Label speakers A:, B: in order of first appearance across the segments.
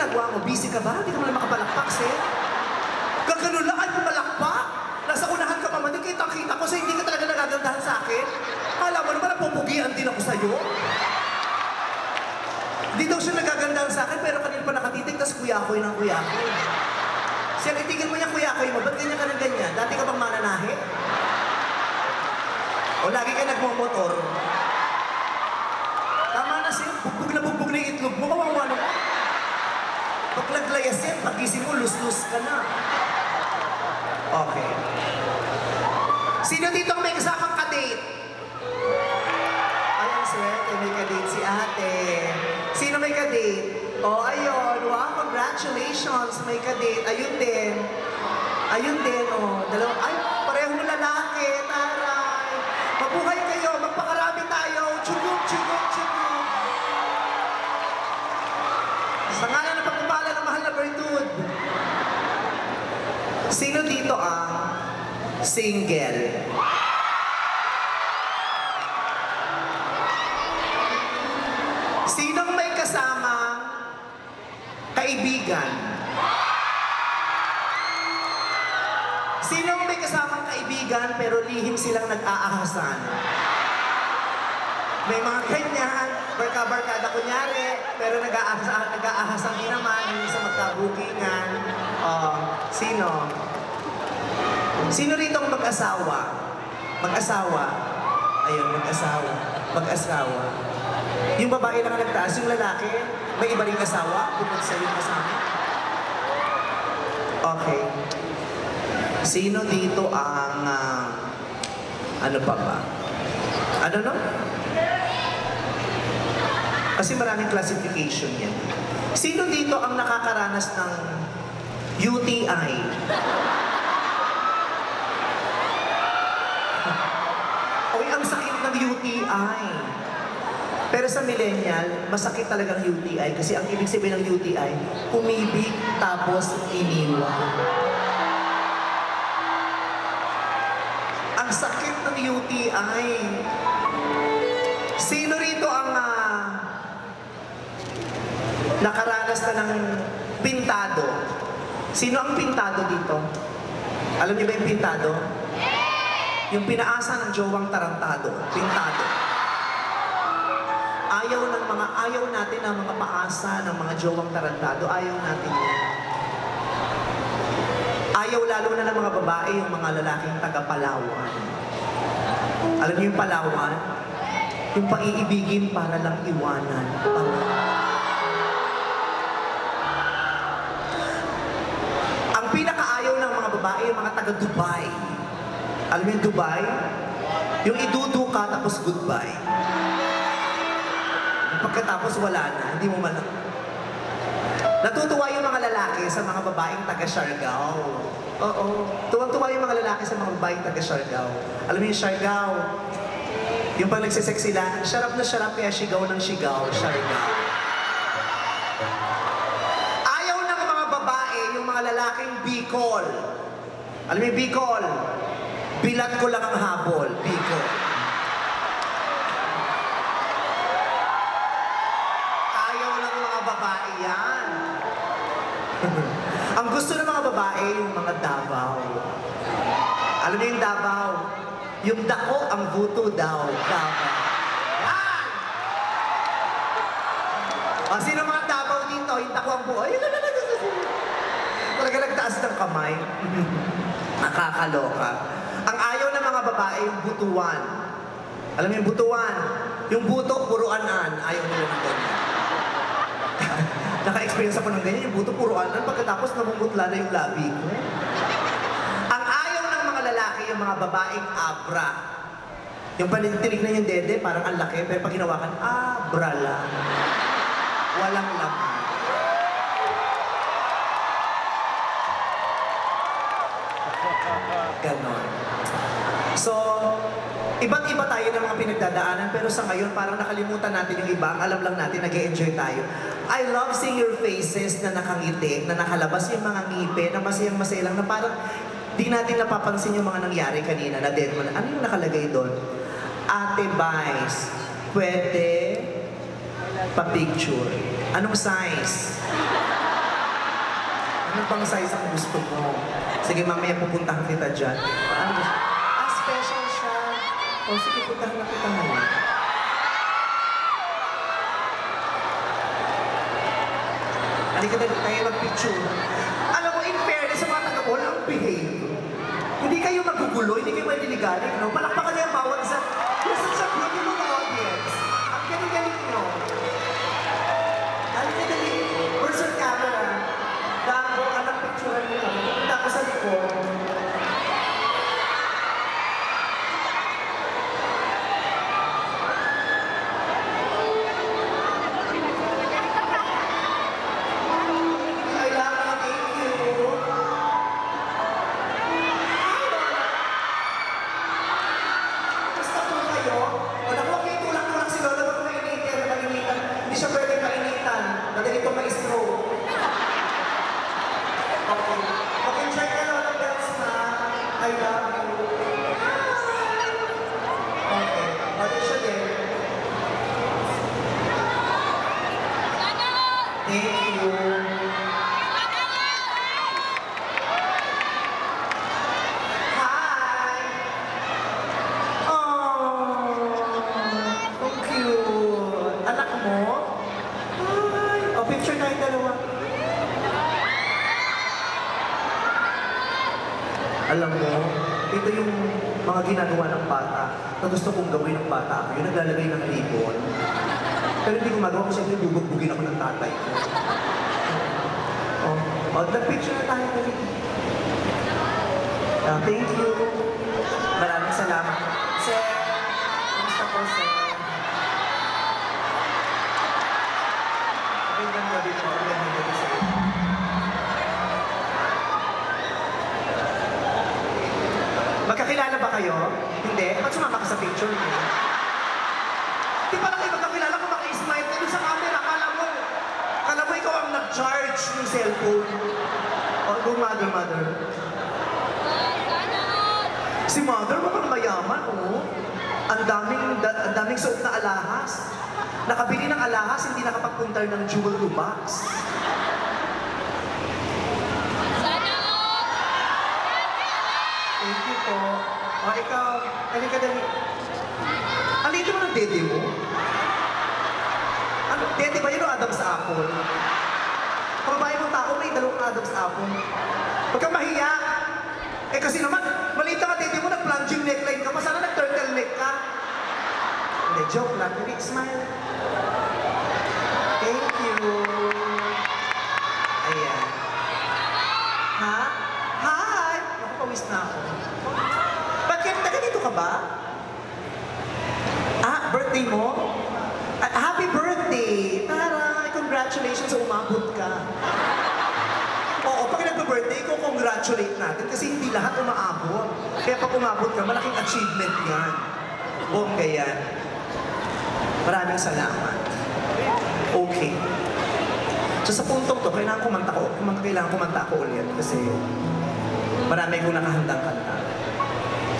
A: ginagawa mo? Busy ka ba? Hindi ka mo na makapalakpak, sir. Gagano lang ay pumalakpak. Nasa unahan ka pa man, kitang-kita ko sa hindi ka talaga nagagandahan sa akin. Alam mo naman, napupugian din ako sa'yo. Hindi daw siya nagagandahan sa akin, pero kanina pa nakatitig, tas kuyakoy ng kuyakoy. Siya, itigil mo niya kuyakoy mo, ba't ganyan ka ng ganyan? Dati ka bang mananahe? O lagi ka nagmumotor? Tama na siya, bugbog na yung itlog mo, kawawa naman. Pag naglayas yan, pagising mo, lus-lus ka na. Okay. Sino dito ang may kasamang kadate? Ay, ang swerte, may kadate si ate. Sino may kadate? Oh, ayun. Wow, congratulations, may kadate. Ayun din. Ayun din, oh. Dalawa. Ay, parehong lalaki. Taray. Mabuhay kayo. Magpakarami tayo. Chugug, chugug, chugug. Sa ngalan ng pagpapala ng mahal na virtud. Sino dito ang single? Sinong may kasamang kaibigan? Sinong may kasamang kaibigan pero lihim silang nag-aahasan? May mga ganyan, barka-barkada kunyari, pero nag-aahasan din naman, hindi sa magkabukingan. Sino? Sino rito ang mag-asawa? Mag-asawa? Ayun, mag-asawa. Mag-asawa. Yung babae lang ang nagtaas, yung lalaki, may iba ring asawa, bukod sa yung kasama. Okay. Sino dito ang, ano pa ba? Ano no? Kasi maraming classification yan. Sino dito ang nakakaranas ng UTI? Oy, ang sakit ng UTI. Pero sa millennial, masakit talagang UTI kasi ang ibig sabihin ng UTI, umibig tapos iniwan. Ang sakit ng UTI. Sino rito ang nakaranas na ng pintado? Sino ang pintado dito? Alam niyo ba yung pintado? Yung pinaasa ng jowang tarantado. Pintado. Ayaw natin ang mga paasa ng mga jowang tarantado. Ayaw natin yan. Ayaw lalo na ng mga babae, yung mga lalaking taga-Palawan. Alam niyo yung Palawan? Yung pang-iibigin para lang iwanan. Ang pinakaayaw ng mga babae, yung mga taga-Dubai. Alam niyo yung Dubai? Yung idudu ka tapos goodbye. Pagkatapos wala na, hindi mo man. Natutuwa yung mga lalaki sa mga babaeng taga-Siargao. Oo. Tuwang-tuwa yung mga lalaki sa mga babaeng taga-Siargao. Alam mo yung Siargao? Yung pag nagsisex sila, syarap na syarap kaya sigaw ng sigaw, Siargao. Ayaw ng mga babae, yung mga lalaking Bicol. Alam mo yung Bicol? Bilat ko lang ang habol, Bicol. Yan. Ang gusto ng mga babae, yung mga Davao. Alam niyo yung Davao? Yung dako ang buto daw. Davao. Yan! O, sino mga Davao dito? Yung dako ang buto. Ayun, talaga nagtaas ng kamay. Nakakaloka. Ang ayaw ng mga babae, yung butuan. Alam niyo yung butuan? Yung buto, puruanan. Ayaw nila ng ganyan. Naka-experience ako ng ganyan, yung buto puruanan, pagkatapos namumutla na yung labi ko. Ang ayaw ng mga lalaki, yung mga babaeng abra. Yung tinignan yung dede, parang ang laki, pero pag hinawakan, abra lang. Walang laman. Ganon. So, iba't-iba tayo ng mga pinagdadaanan, pero sa ngayon, parang nakalimutan natin yung iba, alam lang natin, nag-e-enjoy tayo. I love seeing your faces na nakangiti, na nakalabas yung mga ngipe, na masayang-masaya lang, na parang di natin napapansin yung mga nangyari kanina, na dead mo na. Ano yung nakalagay doon? Ate Vice, pwede pa-picture. Anong size? Ano bang size ang gusto mo? Sige, mamaya pupuntahan kita dyan. Ano gusto? Ah, special siya. O sige, puntahan na kita ngayon. Halika na tayo mag-picture. Alam mo, in fairness sa mga taga-all, ang behave. Hindi kayo magugulo, hindi kayo maliligalig, no? Palakpakan niyo ang bawat isa. You're such a beautiful audience. Ang galing-galing nyo. Halika dali. Where's your camera? Dako, anak, picturean mo kami. Pupunta ako sa likod. Alam mo, ito yung mga ginagawa ng bata na gusto kong gawin ng bata ako. Yung naglalagay ng ribbon. Pero hindi ko magawa kasi bubugbugin ako ng tatay ko. Nag-picture na tayo kami. Thank you. Maraming salamat. Sir, kamusta po, sir? Magandang gabi po. Magandang gabi, sir. Magkakilala ba kayo? Hindi? Ba't sumama ka sa picture mo? Di pala kayo magkakilala kung maki-smile ka doon sa camera. Kala mo ikaw ang nag-charge ng cellphone. Go, mother. Si mother mukhang mayaman, oh. Ang daming suot na alahas. Nakabili ng alahas, hindi nakapagpuntar ng jewelry box. Thank you po. Ikaw, ka dali. Ang lito mo ng dede mo? Ano, dede ba yun o Adam's apple? Pagbabae mong tao, may dalawang Adam's apple. Huwag kang mahiya. Kasi naman, maliit ka dede mo, nag-plunging neckline ka pa. Sana nag-turtleneck ka. Hindi, joke lang. Hindi, smile. Thank you. Ayan. Ha? Hi! Naku, pawis na ako. Bakit? Taga-dito ka ba? Birthday mo? Happy birthday! Taray! Congratulations sa umabot ka. Oo, pag nagpa-birthday ko, congratulate natin kasi hindi lahat umaabot. Kaya pag umabot ka, malaking achievement yan. Bongga yan. Maraming salamat. Okay. So sa puntong to, kailangan kumanta ako ulit kasi marami kong nakahandang kanta.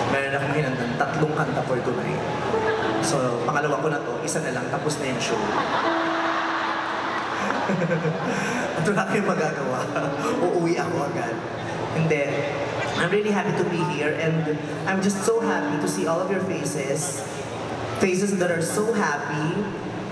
A: Meron akong hinandang 3 kanta for tonight. So, pangalawa ko na to, isa na lang, tapos na yung show. At wala kayong magagawa. Uuwi ako agad. Hindi. I'm really happy to be here and I'm just so happy to see all of your faces. Faces that are so happy.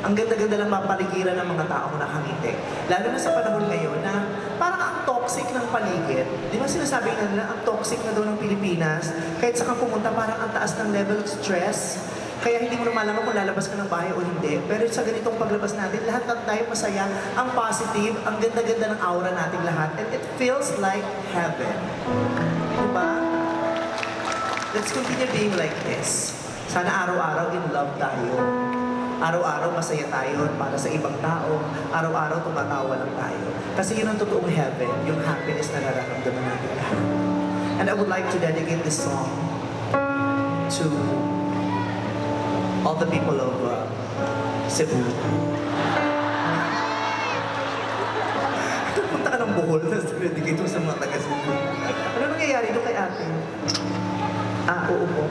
A: Ang ganda-ganda lang mapaligiran ng mga taong nakangiti. Lalo na sa panahon ngayon na parang ang toxic ng paligid. Di ba sinasabi nila, ang toxic na daw ng Pilipinas, kahit saan kang pumunta, parang ang taas ng level of stress. Kaya hindi mo na malaman kung lalabas ka ng bahay o hindi. Pero sa ganitong paglabas natin, lahat na tayo masaya, ang positive, ang ganda-ganda ng aura nating lahat. And it feels like heaven. Diba? Let's continue being like this. Sana araw-araw in love tayo. Araw-araw masaya tayo para sa ibang tao. Araw-araw tumatawa lang tayo. Kasi yun ang totoong heaven, yung happiness na nararamdaman natin lahat. And I would like to dedicate this song to all the people of Cebu. Punta ka ng Bohol, tapos dedicate mo sa mga taga-Cebu. Ano nangyayari doon kay ate? Oo po.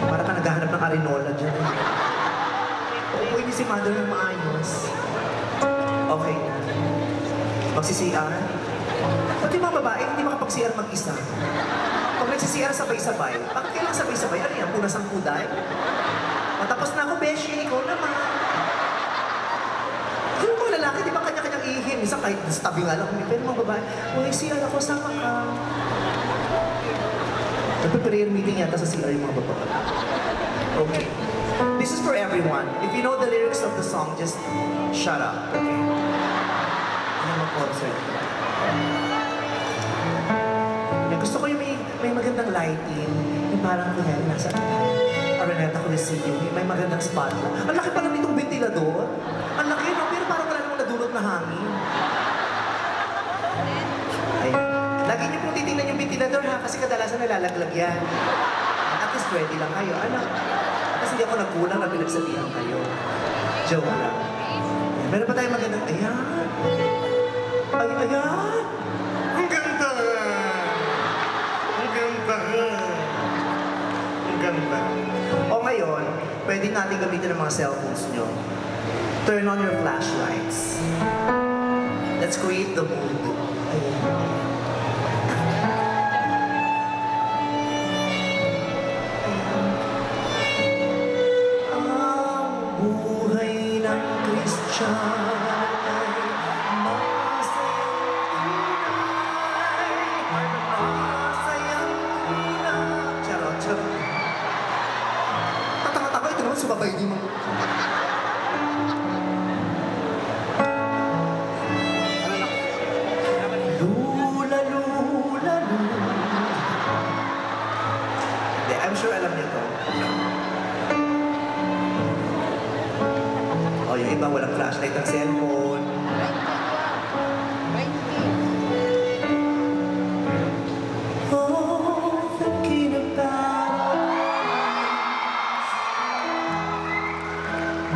A: Para ka naghahanap ng arinola dyan. Oo, hindi si mother na maayos. Okay na. Magsi-CR? Ba't Ba't yung mga babae hindi makapag-CR mag-isa? Pag nagsi-CR sabay-sabay, bakit kailangan sabay-sabay? Ano yan? Punas ang kuday? Matapos na ako, Beshi. Ikaw naman. Yung mga lalaki, di ba kanya-kanyang ihin? Minsan kahit sa tabi nga lang, pero mga babae, uy, CR ako, sama ka. Nagpe-prayer meeting yata sa CR yung mga babae. Okay. This is for everyone. If you know the lyrics of the song, just shut up. Okay? Ano yung concert? Gusto ko yung may magandang lighting. Yung parang kunyari nasa Araneta Coliseum. May magandang spot. Ang laki pala nitong ventilador. Ang laki, no? Pero parang wala namang nadulot na hangin. Ayun. Lagi niyo pong titingnan yung ventilador ha, kasi kadalasan nalalaglag yan. At least ready lang kayo. Ano? Kasi hindi ako nagkulang na pinagsabihan kayo. Joke lang. Meron pa tayong magandang, ayan. Ay, ayan. Ang ganda. Ang ganda. Ang ganda. O ngayon, pwede natin gamitin ang mga cellphones nyo. Turn on your flashlights. Let's create the mood. Ayan. Sumabay di mo. Lula, lula, lula. Hindi, I'm sure alam niyo to. O, yung iba walang flashlight ng cellphone.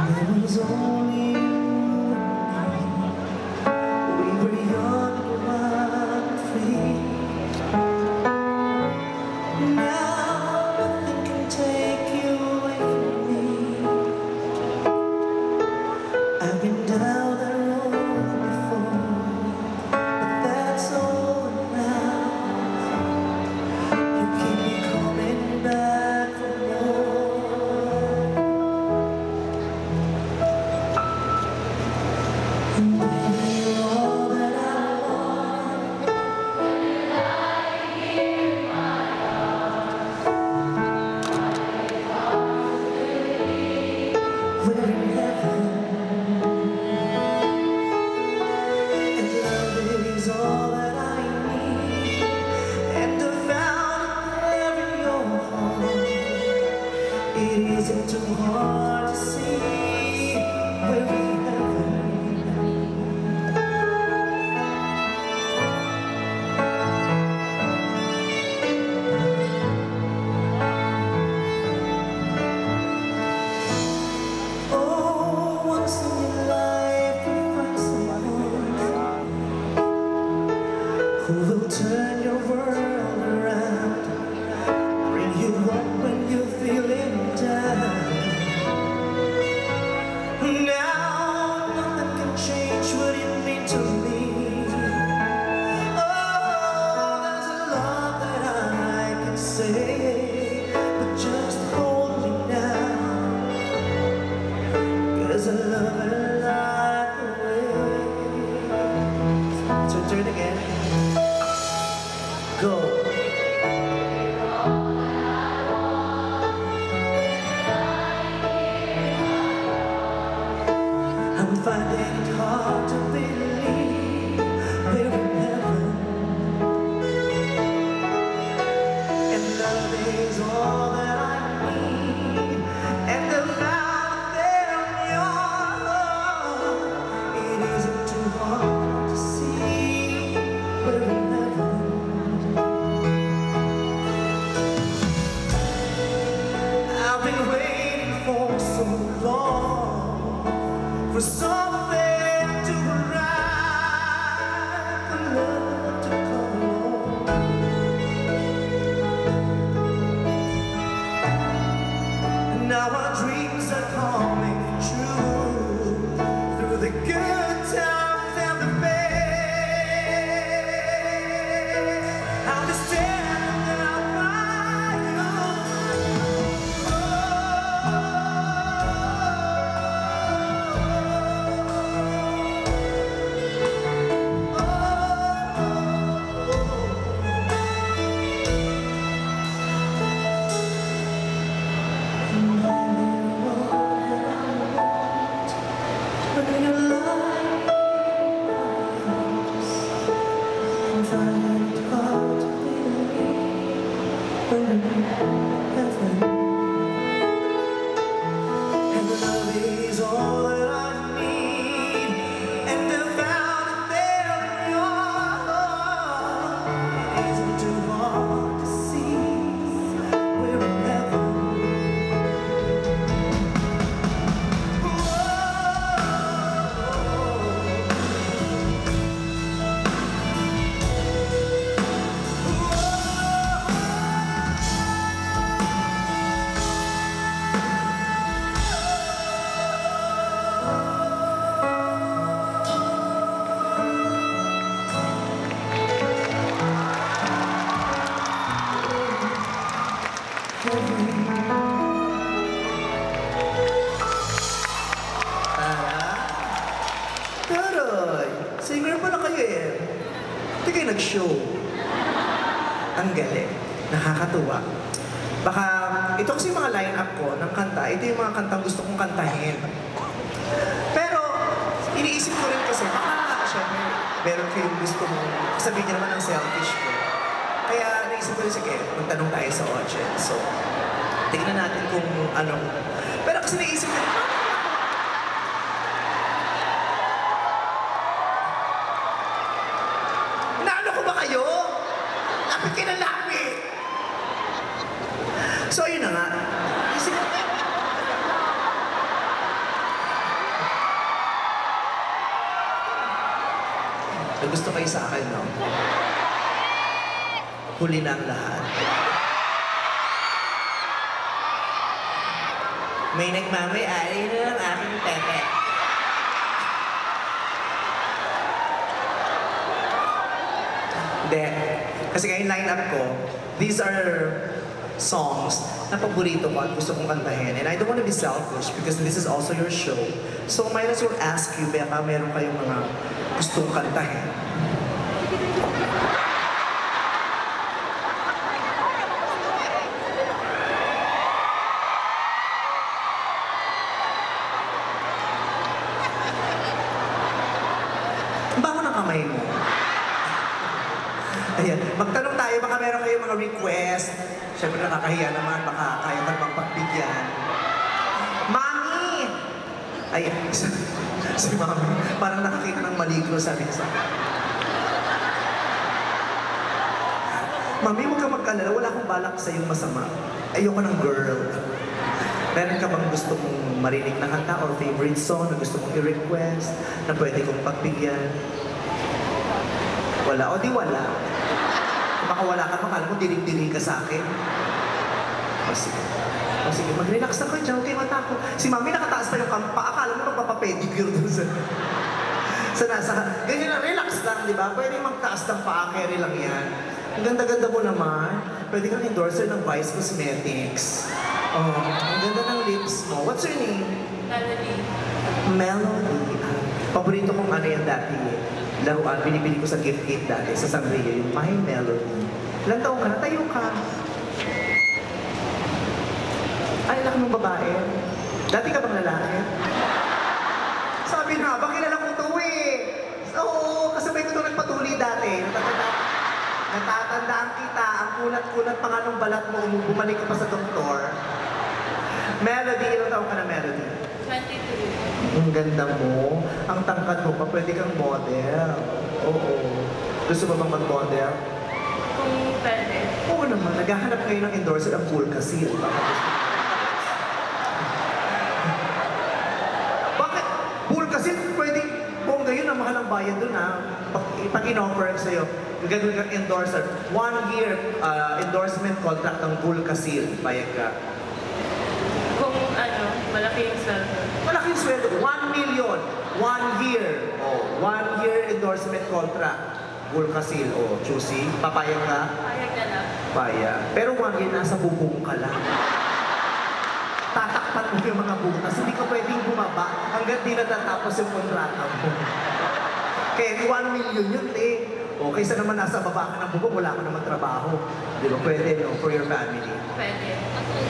A: There was only you and me. We were young, wild and free. Now nothing can take you away from me. I've been down that road before, but that's over now. You keep me coming back for more. It isn't too hard to see where we oh, once in your life you'll find someone who will turn your world around, bring you up when you're feeling down. Now nothing can change what you mean to me. Oh, there's a lot that I can say, but just hold me now, 'cause I love it like the waves. So turn again. Go. I'm finding it hard to believe we're in heaven, and love is all that I need, and the found there in your heart. It isn't too hard to see we're in heaven. I've been waiting for so long for something to arrive, for love to come along. Now our dreams are coming true, through the good times and the bad. singer pala kayo eh. Hindi kayo nag-show. Ang galing. Nakakatuwa. Baka, ito kasi yung mga line-up ko ng kanta, ito yung mga kantang gusto kong kantahin. Pero, iniisip ko rin kasi, baka, syempre, meron kayong gusto mong sabihin niya naman ang selfish ko. Kaya, naisip ko rin, sige, magtanong tayo sa audience. So, tignan natin kung ano. Pero kasi naisip ko, naano ko ba kayo? Lapit kayo na lapit! So, yun na nga. Isip ko, gusto kayo sa akin, no? Huli na ang lahat. May nagmamay-ari na ng aking pepe. Hindi. Kasi ngayon line-up ko, these are songs na paborito ko at gusto kong kantahin. And I don't want to be selfish because this is also your show. So might as well ask you, baka meron kayong mga gustong kantahin. Bago ng kamay mo. Ayan, magtanong tayo, baka meron kayong mga request. Siyempre nakakahiya naman, baka kaya ka namang pagbigyan. Mami! Ayan, si Mami, parang nakakita ng maligro, sabi niya sa akin. Mami, huwag ka mag-alala, wala akong balak sa iyong masama. Ayoko ng girl. Meron ka bang gusto mong marinig na kanta or favorite song na gusto mong i-request na pwede kong pagbigyan? Wala o di wala. Kung baka wala ka, makala mo dilig-dilig ka sa akin. O sige, mag-relax na kayo dyan, huwag kayo matakot. Si Mami nakataas pa yung kampa, akala mo magpapapedicure dun sa nasa. Ganyan na, relax lang, di ba? Pwede magtaas ng paa, carry lang yan. Ang ganda-ganda mo naman. Pwede kang endorser ng Vice Cosmetics. Oh, ang ganda ng lips mo. What's your name?
B: Melody.
A: Melody. Paborito kong ano yan dati eh. Laruan, binibili ko sa gift kit dati, sa Sangria, yung My Melody. Ilang taong ka na? Tayo ka. Ay, laki mong babae. Dati ka bang lalaki? Sabi na, ba kilala ko ito eh. So, kasabay ko ito nagpatuli dati. Natatandaan kita, ang kunat-kunat pa nga nung balat mo, bumalik ka pa sa doktor. Melody, ilang taong ka na, Melody?
B: 22.
A: Ang ganda mo. Ang tangkad mo pa, pwede kang model. Oo. Gusto mo bang mag-model?
B: Kung pwede.
A: Oo naman. Naghahanap ngayon ng endorser ang Pool Casil. Bakit? Pool Casil, pwede bongga yun ang mahal ang bayad dun ha. Pag in-offer sa'yo, gagawin kang endorser. 1 year endorsement contract ng Pool Casil. Bayad ka.
B: Kung ano, malaki yung sweldo.
A: Malaking sweldo, 1 million, 1 year. Oh, 1 year endorsement contract. Bulkasil, oh, choosy. Papayag ka?
B: Payag na lang.
A: Payag. Pero 1 year, nasa bubong ka lang. Tatakpan mo yung mga butas. Hindi ka pwedeng bumaba hanggang di natatapos yung kontrata mo. Kaya 1 million yun, eh. O, kaysa naman nasa baba ka ng bubong, wala ka naman trabaho. Di ba? Pwede, no? For your family.
B: Pwede.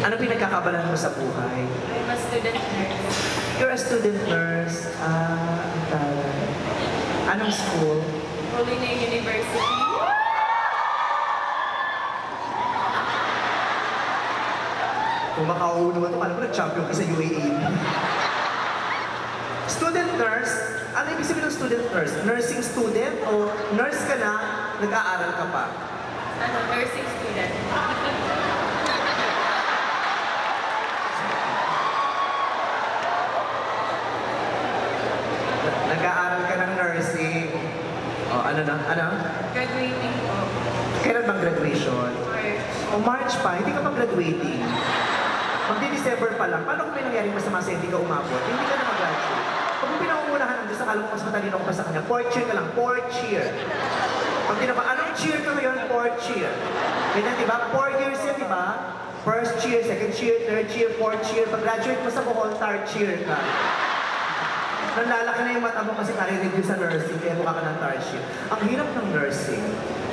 A: Ano pinagkakabalan mo sa buhay?
B: I'm a student nurse.
A: You're a student nurse. Ang taray. Anong school?
B: Holy Name University.
A: Kung makauuno naman ito, alam mo nag-champion ka sa UAE. Student nurse? Ano ibig sabihin ng student nurse? Nursing student o nurse ka na, nag-aaral ka pa?
B: Ano, nursing student.
A: Nag-aaral ka ng nursing. O, ano na? Ano?
B: Graduating po.
A: Kailan bang graduation?
B: March.
A: O March pa, hindi ka pa graduating. Magdi-December pa lang. Paano kung may nangyaring masama sa hindi ka umabot? Hindi ka na mag-graduate. Pag mo pinangungunahan ng Diyos, akala mo mas matalino ko pa sa kanya. 4th year ka lang. 4th year. Pag di na ba, anong cheer ka ngayon? 4th year. Ganyan, di ba? 4 years yan, di ba? First year, second year, third year, fourth year. Pag graduate mo sa Bohol, third year ka. Nanlalaki na yung mata mo kasi narinig sa nursing, kaya mukha ka ng tarship. Ang hirap ng nursing.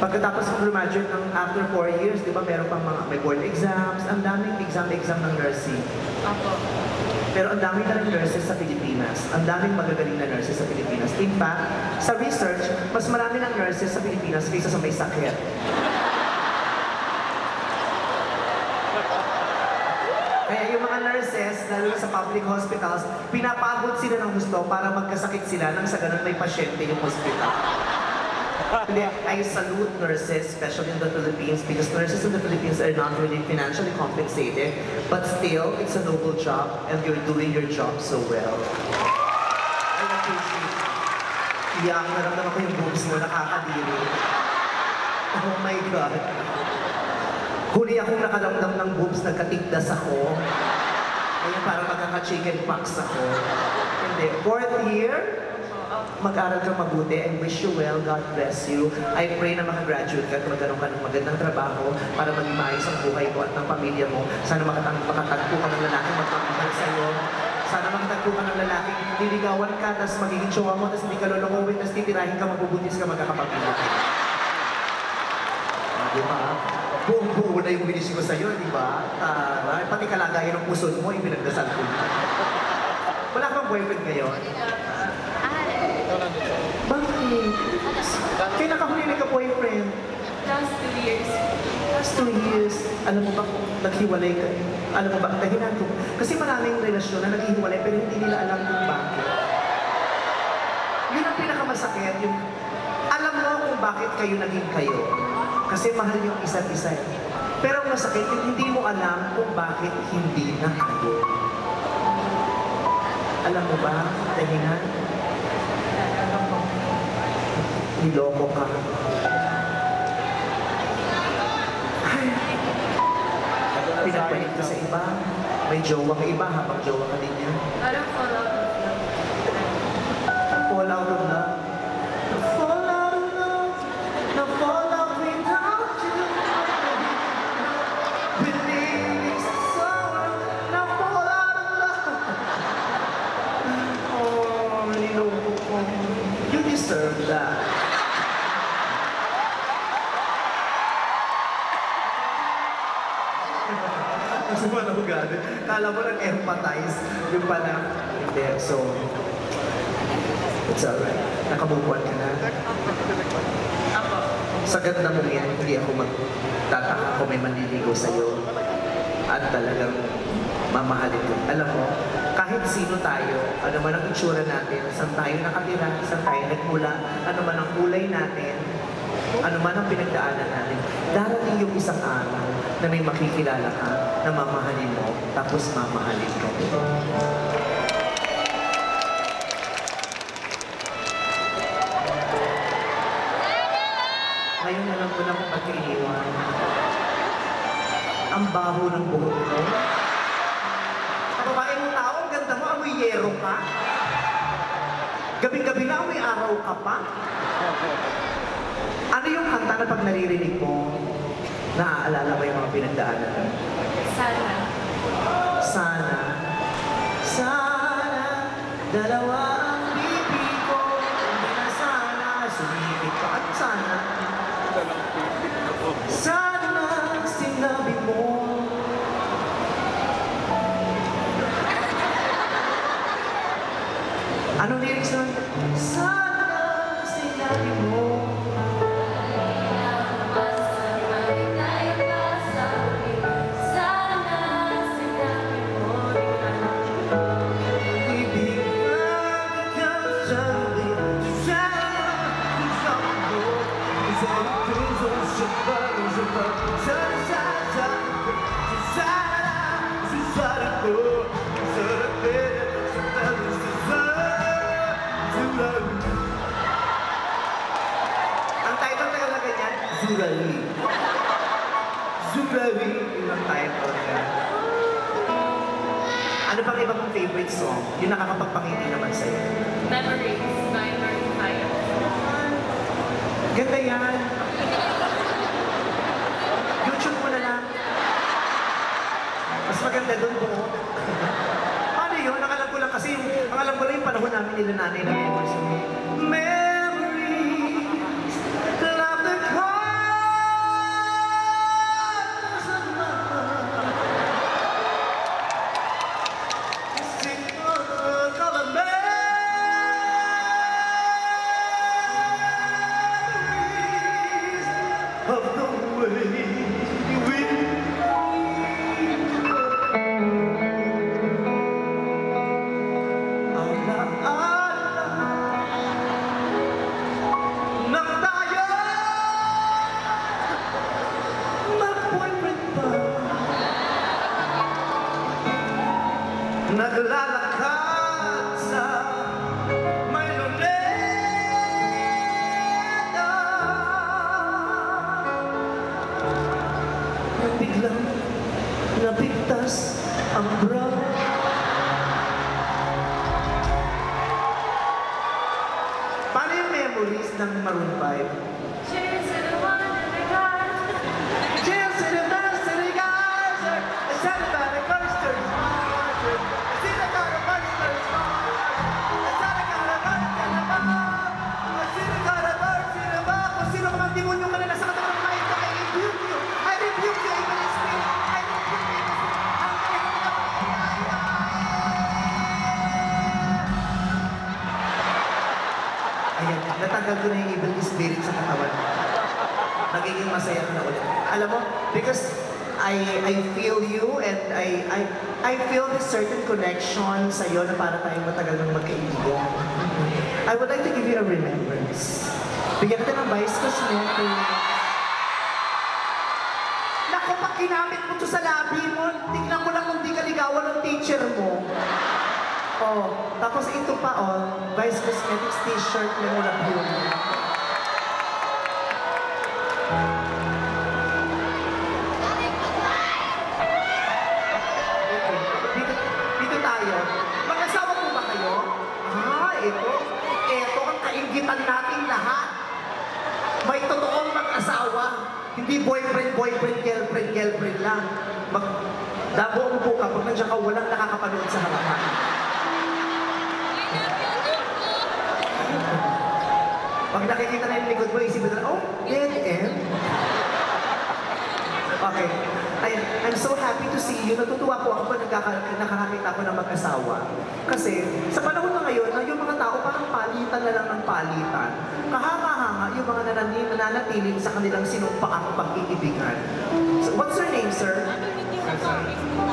A: Pagkatapos ng graduate ng after 4 years, di ba meron pang mga may board exams, ang daming exam ng nursing.
B: Opo.
A: Pero ang daming na rin nurses sa Pilipinas. Ang daming magagaling na nurses sa Pilipinas. In fact, sa research, mas marami ng nurses sa Pilipinas kaysa sa may sakit. Kaya yung mga nurses, lalo na sa public hospitals, pinapagod sila ng gusto para magkasakit sila nang sa ganun may pasyente yung hospital. Hindi, I salute nurses, especially in the Philippines, because nurses in the Philippines are not really financially compensated, but still, it's a noble job, and you're doing your job so well. I appreciate it. Yeah, naramdaman ko yung boobs mo, nakakadiri. Oh my God. Huli akong nakaramdam ng boobs, nagkatigdas ako. Ngayon parang magkaka-chicken pox ako. Hindi, 4th year, mag-aral ka mabuti. I wish you well. God bless you. I pray na makagraduate ka at magkaroon ka ng magandang trabaho para maging maayos ang buhay mo at ng pamilya mo. Sana makatagpo ka ng lalaking magpapahal sa'yo. Sana makatagpo ka ng lalaking liligawan ka, tapos magiging tsuwa mo, tapos hindi ka lulungawin, tapos titirahin ka, mabubutis ka, magkakapamilya ka. Diba? Buong-buo na yung wish ko sa'yo, di ba? Pati kalagayan ng puso mo, yung pinagdasal ko. Wala ka bang boyfriend ngayon? Bakit? Kailan ka huli nagka-boyfriend?
B: Last 2 years.
A: Last 2 years. Alam mo ba kung naghiwalay ka? Alam mo ba ang dahilan ko? Kasi maraming relasyon na naghihiwalay pero hindi nila alam kung bakit. Yun ang pinakamasakit. Yung alam mo kung bakit kayo naging kayo. Kasi mahal yung isa't isa. Pero ang masakit, yung hindi mo alam kung bakit hindi na kayo. Alam mo ba, dahilan? Niloko ka. Ay, pinagpalit ka sa iba. May jowa ka iba habang jowa ka din yan.
B: Parang fall out of love.
A: Fall out of love. Fall out of love. Na fall out without you. Believing sa sorrow. Na fall out of love. Oh, niloko ko. You deserve that. Kasi wala ugali. Kala mo nag-empathize. Yung pala, hindi. So, it's alright. Nakabubuan ka na.
B: Opo.
A: Sa ganda mo yan, hindi ako magtataka kung may manliligaw sa'yo. At talagang mamahalin ko. Alam mo, kahit sino tayo, ano man ang itsura natin, saan tayo nakatira, saan tayo nagmula, ano man ang kulay natin, ano man ang pinagdaanan natin, darating yung isang araw na may makikilala ka, na mamahalin mo, tapos mamahalin ka din. Ngayon alam ko na kung ba't ka iniwan. Ang baho ng buhok mo. Ang babae mong tao, ang ganda mo, amoy yero ka. Gabing-gabi na amoy araw ka pa. Ano yung kanta na pag naririnig mo, naaalala mo yung mga pinagdaanan mo?
B: Sana.
A: Sana, sana, dalawa ang bibig ko. Hindi na sana, sumipit pa at sana. Sana, sinabi mo. Anong lyrics nun? Sana, sinabi mo. Ang title talaga niyan, Zurali. Zurali yung ang title niya. Ano pang iba mong favorite song? Yung nakakapagpangiti naman sa'yo.
B: Memories by Maroon 5.
A: Ganda yan. YouTube mo na lang. Mas maganda doon po. Paano yun? Ang alam ko lang kasi, ang alam ko lang yung panahon namin nila nanay na memories mo. Memories of the corners of my heart. Sing of the memories of the way we nang tayo mag-boyfriend pa, naglalakad sa may luneta, nang biglang nabigtas ang bra. Paano yung memories ng Maroon 5?
B: Cheers to the one and the God.
A: Cheers to the best of the guys! I said about the coasters, I see the kind of coasters, I said the kind of birds in the bar, I see the kind of birds in the bar. Kung sino ka mang demonyo ka na nasa katawan ng mga ito, I rebuke you, even in spirit, I rebuke you, even in Ayan, natanggal ko na yung evil spirit sa katawan. Nagiging masaya ka na ulit. Alam mo, because I feel you and I feel this certain connection sa iyo na para tayong matagal ng magkaibigan. I would like to give you a remembrance. Bigyan kita ng Vice Cosmetics. Naku, pag ginamit mo ito sa labi mo, tignan mo lang kung di ka ligawan ng teacher mo. Oh, tapos ito pa, oh, Vice Cosmetics t-shirt na mula yun. Dito tayo. Mag-asawa po ba kayo? Ito ang kaingitan natin lahat. May totoong mag-asawa. Hindi boyfriend, girlfriend lang. Dabo mo po ka, pag nandiyan ka, walang nakakapanood sa harapan. Pag nakikita na yung likod mo, isipin na, oh, dead end. Okay. I'm so happy to see you. Natutuwa po ako pag nakakakita ko ng mag-asawa. Kasi sa panahon na ngayon, yung mga tao parang palitan na lang ng palitan. Kahanga-hanga yung mga nananatiling sa kanilang sinumpaang pag-iibigan. So, what's your name, sir?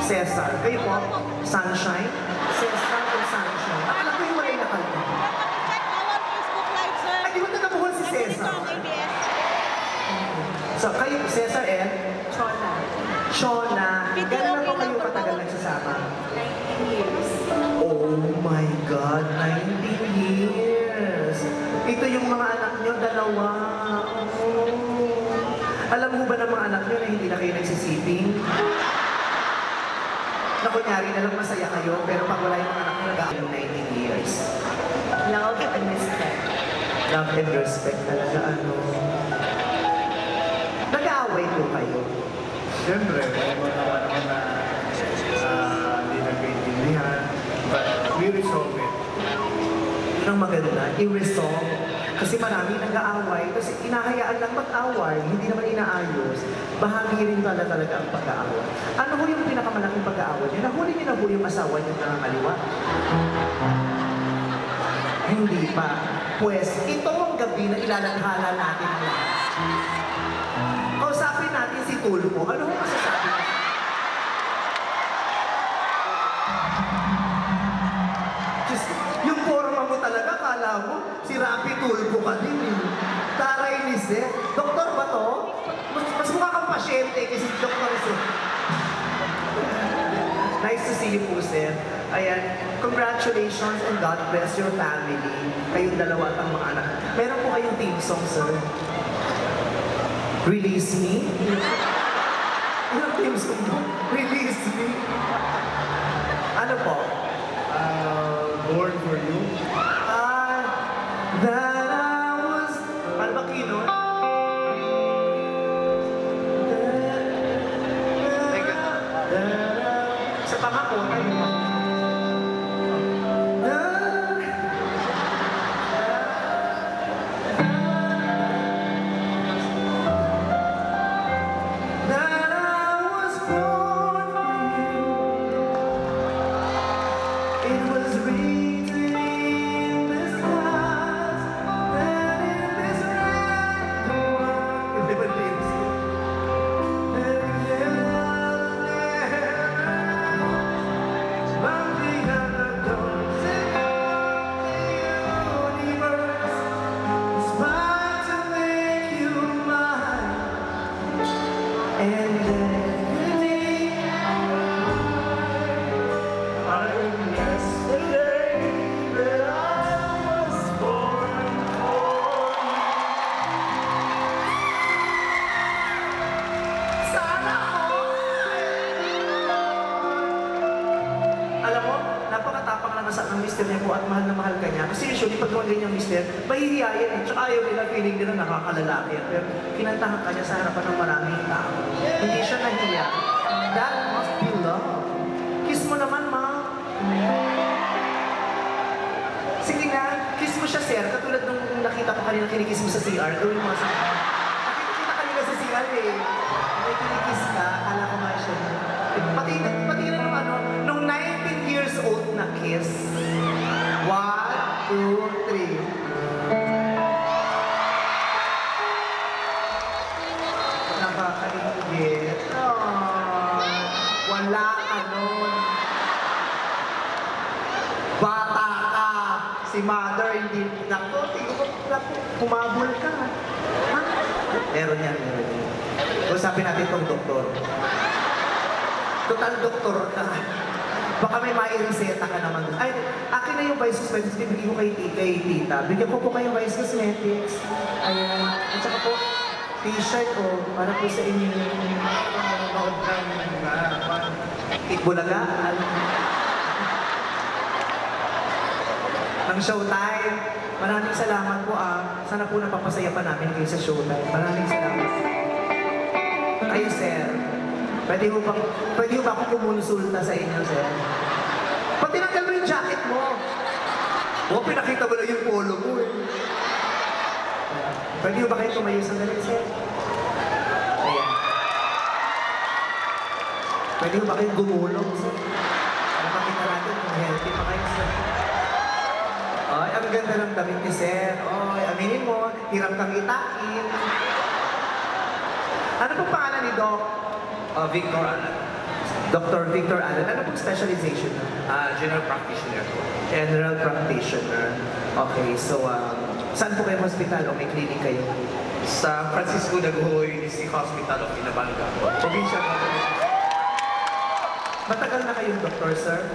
A: Cesar. Kayo po? Sunshine? Cesar o Sunshine? Alam ko yung walay na kalma. Ay, di ba nagabuhol si Cesar? So, kayo, Cesar and?
B: Chona.
A: Shona. Gano'n na po kayo matagal nagsasama?
B: 19 years.
A: Oh my God, 19 years. Ito yung mga anak nyo, dalawa. Oh. Alam mo ba ng mga anak nyo na hindi na kayo nagsisiping? Na kunyari na lang masaya kayo, pero pag wala yung mga anak nyo, nag-aayong 19 years.
B: Love and respect.
A: Love and respect talaga, ano. Nag-aaway po kayo.
C: Siyempre, may mga naman na hindi nagkaintindihan, but we resolve it.
A: Yun ang maganda, i-resolve. Kasi marami nag-aaway, kasi inahayaan lang mag-away, hindi naman inaayos. Bahagi rin talaga ang pag-aaway. Ano ho yung pinakamalaking pag-aaway niyo? Nahuli niyo na ho yung asawa niyo na maliwa? Hindi pa. Pues, ito ang gabi na ilalathala natin ang lahat. Kausapin natin si Tulfo. Ano ho masasabi niya? Just, yung forma mo talaga, kala mo, si Rapi Tulfo ka din eh. Taray ni Seth. Doktor ba to? Mas mukha kang pasyente kasi si Doktor Seth. Nice to see you po, Seth. Ayan, congratulations and God bless your family. Kayong dalawa at ang mga anak. Meron po kayong team song, sir. Release Me? Ilang team song mo? Release Me? Ano po?
C: Born for You.
A: That I was... Paano ba kino? Sa pangako, tayo ba? po at mahal na mahal ka niya. Kasi usually, pag mga ganyang mister, mahihiyayan eh. Tsaka ayaw nila, feeling nila nakakalalaki. Pero kinantahan ka niya sa harapan ng maraming tao. Hindi siya nahiya. That must be love. Kiss mo naman, ma. Sige na, kiss mo siya, sir. Katulad nung nakita ko kanina kinikiss mo sa CR. Gawin mo sa nakita kanina sa CR eh. May kinikiss ka, akala ko nga siya. Pati na nung ano, nung 19 years old na kiss. 1, 2, 3. Nakakaingit. Wala ka nun. Bata ka. Si mother, hindi. Naku, kumabol ka. Ha? Meron yan. Usapin natin itong doktor. Total doktor ka. Baka may maireseta ka naman. Ay, akin na yung Vice Cosmetics. Bibigyan ko kay tita. Bigyan ko po kayo Vice Cosmetics. Ayan. At saka po, t-shirt ko para po sa inyo. Itbulagaan. Ang Showtime. Maraming salamat po Sana po napapasaya pa namin kayo sa Showtime. Maraming salamat. Kayo, sir. Pwede mo ba akong kumonsulta sa inyo, sir? Pati tinanggal mo yung jacket mo. O, pinakita mo lang yung polo mo eh. Pwede mo ba kayo tumayo sa galit, sir? Ayan. Pwede mo ba kayong gumulong, sir? Para makita natin kung healthy pa kayo, sir. Ay, ang ganda ng damit ni sir. Ay, aminin mo, hirap kang itain. Ano pong pangalan ni Doc?
D: Victor Allen.
A: Dr. Victor Allen. Ano pong specialization na?
D: General practitioner po.
A: General practitioner. Okay, so saan po kayo hospital o may clinic kayo?
D: Sa Francisco Dagohoy University Hospital of Inabanga. Provincial Hospital.
A: Matagal na kayong doktor, sir?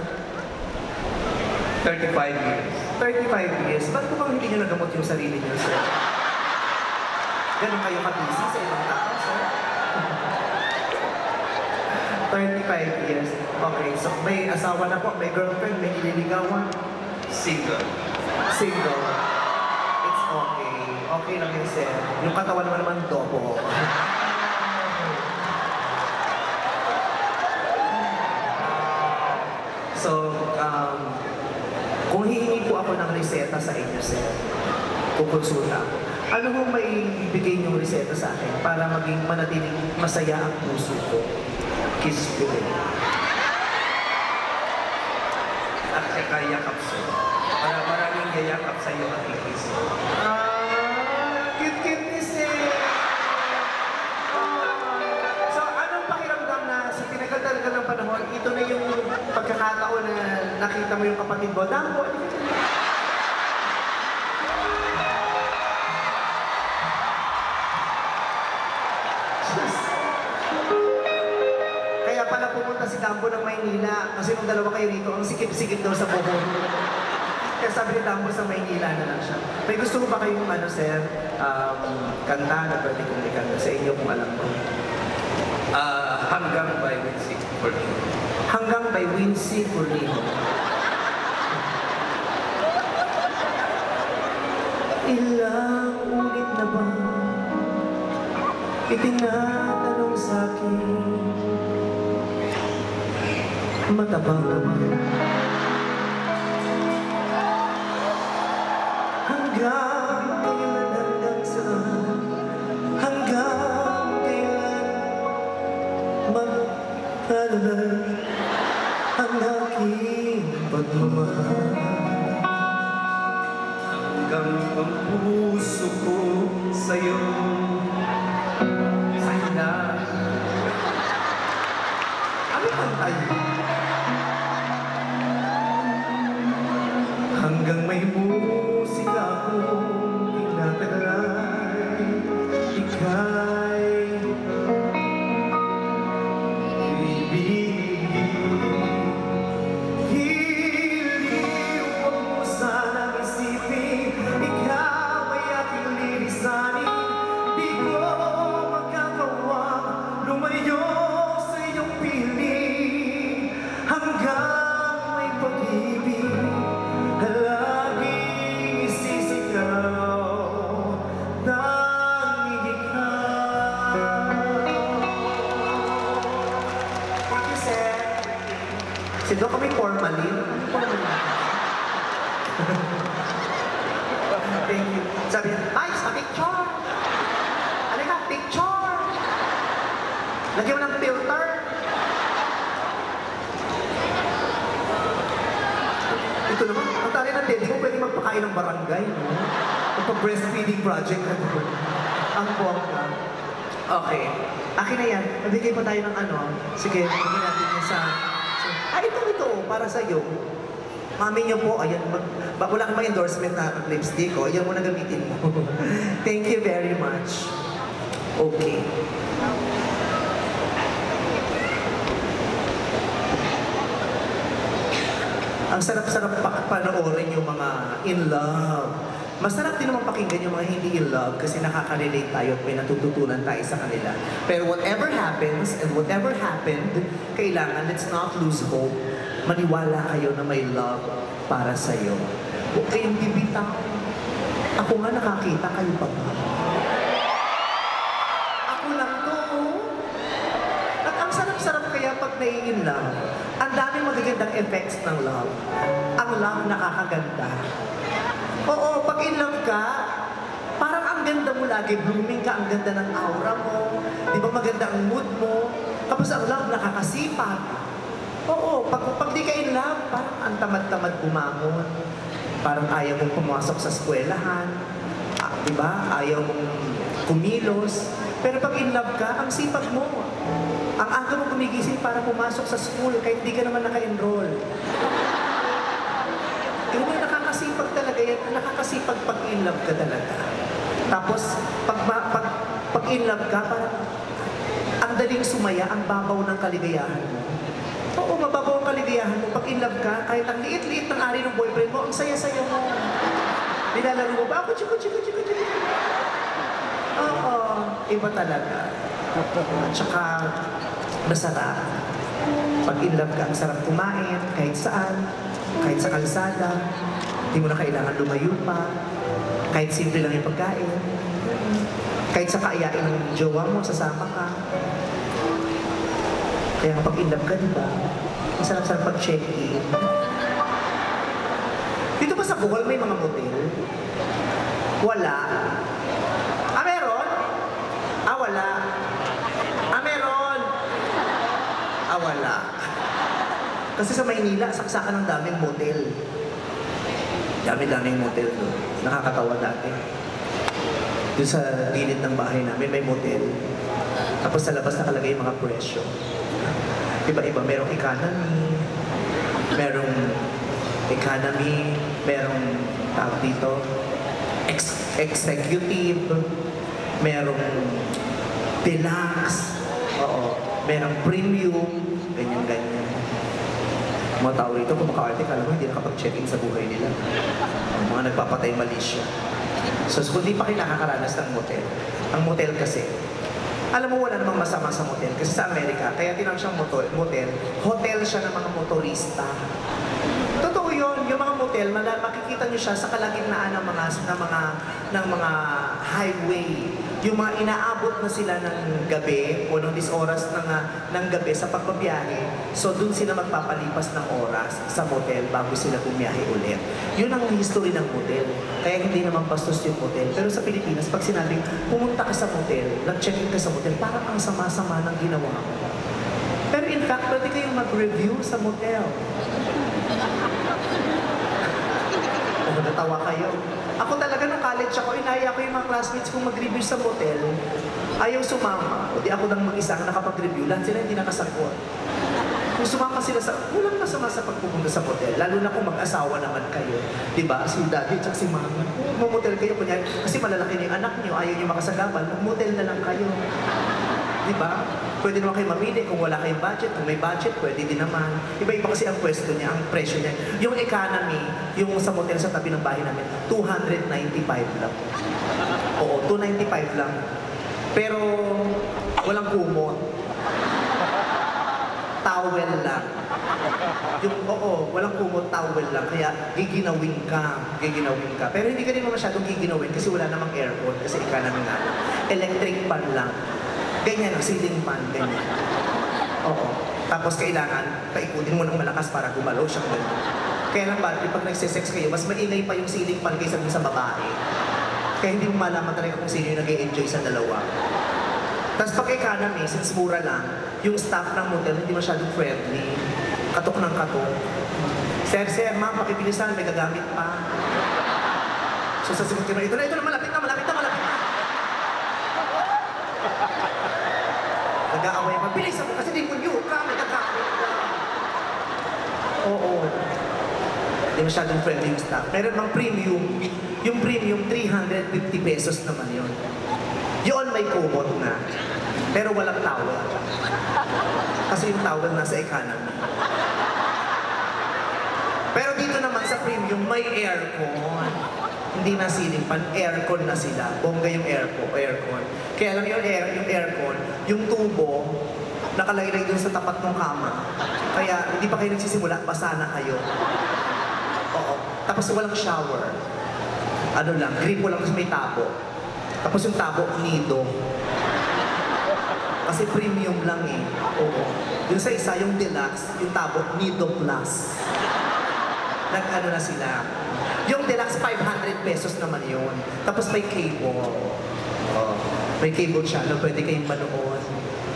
D: 35 years.
A: 35 years. Ba't po bang hindi nyo nagamot yung sarili nyo, sir? Ganun kayo ka-busy sa ibang tao, sir? 35 years. Okay, so may asawa na po, may girlfriend, may nililigawan.
D: Single.
A: Single. It's okay. Okay lang yun, sir. Yung katawan mo naman, dobo. So, kung hihingi po ako ng reseta sa inyo, sir, kukonsulta ako. Ano mo may ibigay niyong reseta sa akin para maging manatiling masaya ang puso ko? Kiss ko din.
D: At saka yakap sa'yo. Para maraming yayakap sa'yo at ikis.
A: Cute ni sir. So, anong pakiramdam na sa tinagal-talaga ng panahon, ito na yung pagkakataon na nakita mo yung kapatid mo? Dambo, kaya pala pumunta si Dambo ng Maynila kasi nung dalawa kayo rito, ang sikip-sikip daw sa buhok. Kaya sabi ni Dambo sa Maynila na lang siya. May gusto ko ba kayong sir, kanta na pwede kong ikanta sa inyo kung alam ko?
D: Hanggang by Wincy Cornejo.
A: Hanggang by Wincy Cornejo. Ilang ulit na ba itinatanong sa'kin, matabang naman. Hanggang kailan, hanggang saan, hanggang kailan magpalala ang aking pagmamahal.
D: Hanggang ang puso ko sa'yo.
A: Sa'yo na. Ano kanta yun? Hanggang may musika ako Doon kami formalin. Ano formalin? Thank you. Sabi niya, ay, sa picture! Ano ka, picture! Lagyan mo ng filter. Ito naman, ang tali ng daddy mo, pwede magpakain ng barangay, no? Magpa-breastfeeding project na ito. Ang bongga. Okay. Akin na yan. Nabigay pa tayo ng ano. Sige, bigyan natin yan sa... ito, para sa'yo. Mami niyo po, ayan, wala kang mga endorsement na lipstick, oh. Ayan mo na gamitin mo. Thank you very much. Okay. Ang sarap-sarap panoorin yung mga in love. Masarap din naman pakinggan yung mga hindi in love kasi nakaka-relate tayo at may natututunan tayo sa kanila. Pero whatever happens and whatever happened, kailangan let's not lose hope. Maniwala kayo na may love para sa'yo. Huwag kayong bibitaw. Ako nga nakakita, kayo pa ba? Ako lang to. At ang sarap-sarap kaya pag nai-in love, ang daming magagandang effects ng love. Ang love nakakaganda. Oo, pag in love ka, parang ang ganda mo lagi, blooming ka, ang ganda ng aura mo, di ba maganda ang mood mo, tapos ang love nakakasipag. Oo, pag di ka in love, parang ang tamad-tamad bumangon, parang ayaw mong pumasok sa eskwelahan, di ba? Ayaw mong kumilos, pero pag in love ka, ang sipag mo. Ang aga mo gumigising para pumasok sa school, kahit di ka naman naka-enroll. Ganun, nakakasipag talaga yan. Nakakasipag pag in love ka talaga. Tapos, pag in love ka, parang ang daling sumaya, ang babaw ng kaligayahan mo. Oo, mababaw ang kaligayahan mo. Pag in love ka, kahit ang liit-liit ng ari ng boyfriend mo, ang saya-saya mo. Nilalaro mo ba? Ako, chiko. Oo, iba talaga. At saka, masarap. Pag in love ka, ang sarap kumain, kahit saan. Kahit sa kalsada, hindi mo na kailangan lumayo pa. Kahit simple lang yung pagkain. Kahit sa kaayain ng jowa mo, sasama ka. Kaya pag in love ka, di ba? Masarap-sarap pag-check-in. Dito ba sa Bohol may mga motel? Wala. Meron? Wala. Meron? Wala. Kasi sa Maynila, saksakan ng daming motel. Dami-daming motel doon. Nakakatawa dati. Doon sa gilid ng bahay namin, may motel. Tapos sa labas nakalagay yung mga presyo. Iba-iba. Merong economy, merong tawag dito, executive, merong deluxe, merong premium, ganyan-ganyan. Mga tao rito, kung maka-arte, alam mo, hindi nakapag-check-in sa buhay nila. Mga nagpapatay Malaysia. So, kung di pa kayo nakakaranas ng motel, ang motel kasi, alam mo, wala namang masama sa motel. Kasi sa Amerika, kaya tinawag siyang motel, hotel siya ng mga motorista. Totoo yun, yung mga motel, makikita nyo siya sa kalagitnaan ng mga highway. Yung mga inaabot na sila ng gabi o ng oras ng gabi sa pagbabiyahe. So doon sila magpapalipas ng oras sa motel bago sila bumiyahe ulit. Yun ang history ng motel. Kaya hindi naman bastos yung motel. Pero sa Pilipinas, pag sinabing pumunta ka sa motel, nag-check-in ka sa motel, parang ang sama-sama ng ginawa mo. Pero in fact, pwede kayong mag-review sa motel. Natawa kayo. Ako talaga nung college ako, inaya ko yung mga classmates kong mag-review sa motel. Ayaw sumama. O di ako nang mag-isa ang nakapag-review. Lahat sila hindi nakasagot. Kung sumama sila walang masama sa pagpupunta sa motel. Lalo na kung mag-asawa naman kayo. Diba? Si daddy at si mama. Mag-motel kayo. Kunyari, kasi malalaki na yung anak niyo. Ayaw niyo makasagapan. Mag-motel na lang kayo. Diba? Pwede naman kayo mamili kung wala kayong budget. Kung may budget, pwede din naman. Iba-iba kasi ang pwesto niya, ang presyo niya. Yung economy, yung sa motel sa tabi ng bahay namin, 295 lang. Oo, 295 lang. Pero walang kumot. Towel lang. Walang kumot, towel lang. Kaya giginawin ka. Pero hindi ka rin masyadong giginawin kasi wala namang aircon kasi economy nga. Electric fan lang. Ganyan, ceiling fan, ganyan. Oo. Tapos kailangan paikutin mo ng malakas para gumalaw siyang gano'n. Kaya lang ba, pag nagsisex kayo, mas maingay pa yung ceiling fan kaysa dun sa babae. Kaya hindi mo malaman talaga kung sino yung nag-e-enjoy sa dalawa. Tapos pag economy, since mura lang, yung staff ng motel hindi masyadong friendly. Katok ng katok. Sir, ma'am, pakibilisan, may gagamit pa. So sasagot ka na, ito na, malapit na. Nag-aaway pa, bilis ako kasi di mo nyo ka, may gagamit ka. Oo. Hindi masyadong friendly yung staff. Meron mang premium, yung premium 350 pesos naman yun. Yun may kubot na. Pero walang towel. Kasi yung towel nasa economy. Pero dito naman sa premium, may aircon. Hindi na ceiling fan, aircon na sila. Bongga yung aircon. Kaya lang yung aircon, yung tubo, nakalagay dun sa tapat ng kama. Kaya hindi pa kayo nagsisimula, basa na kayo. Oo. Tapos walang shower. Ano lang, gripo lang kasi may tabo. Tapos yung tabo, nido. Kasi premium lang eh. Oo. Yung sa isa, yung deluxe, yung tabo, nido plus. Nag-ano na sila. Yung deluxe, 500 pesos naman yun. Tapos may cable. Oh. May cable siya na pwede kayong manood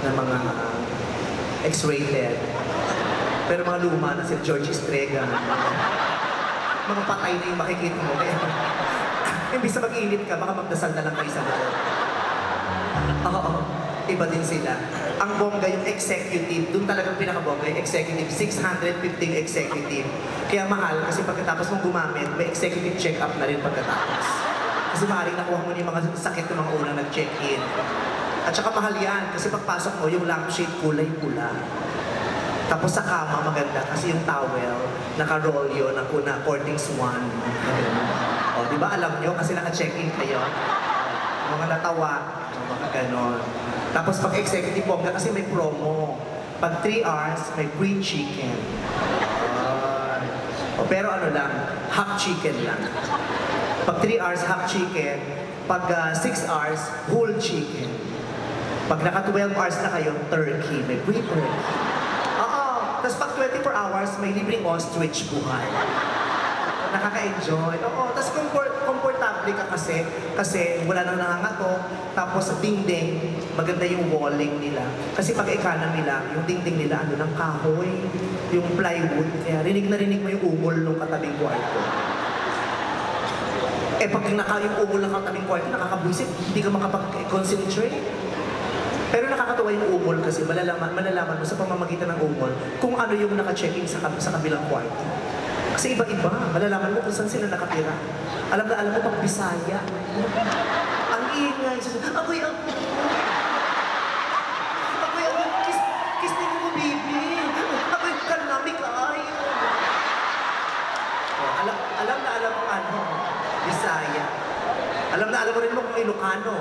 A: ng mga X-rated. Pero mga luma na si George Estrega. Mga patay na yung makikita mo. Kaya, imbis na mag-init ka, baka magdasal na lang kayo sa loob. Oo. Iba din sila. Ang bongga yung executive, doon talagang pinakabongga yung executive, 650 executive. Kaya mahal kasi pagkatapos mong gumamit, may executive check-up na rin pagkatapos. Kasi maaaring nakuha mo yung mga sakit ng mga unang nag-check-in. At saka mahal yan, kasi pagpasok mo, yung lampshade kulay pula. Tapos sa kama maganda kasi yung towel, naka-roll yun, according swan. O, di ba alam nyo? Kasi naka-check-in kayo. Mga natawa, mga ganon. Tapos pag executive bongga kasi may promo. Pag 3 hours, may free chicken. Pero ano lang, half chicken lang. Pag 3 hours, half chicken. Pag 6 hours, whole chicken. Pag naka 12 hours na kayo, turkey. May free turkey. Oo. Tapos pag 24 hours, may libreng ostrich buhay. Nakaka-enjoy. Oo. Tapos komportable ka kasi wala nang nangangato. Tapos dingding, maganda yung walling nila. Kasi pag economy lang, yung dingding nila, ano ng kahoy, yung plywood. Kaya rinig na rinig mo yung umol ng katabing kwarto. Pag yung umol ng katabing kwarto, nakakabwisit, hindi ka makapag-concentrate. Pero nakakatuwa yung umol kasi malalaman mo sa pamamagitan ng umol kung ano yung naka-check-in sa kabilang kwarto. Kasi iba-iba, malalaman mo kung saan sila nakatira. Alam mo pag Bisaya. Ang ingay. Ako'y kiss din mo, baby. Ako'y kanamik ay. Alam mo ano, Bisaya. Alam mo rin mo kung Ilocano.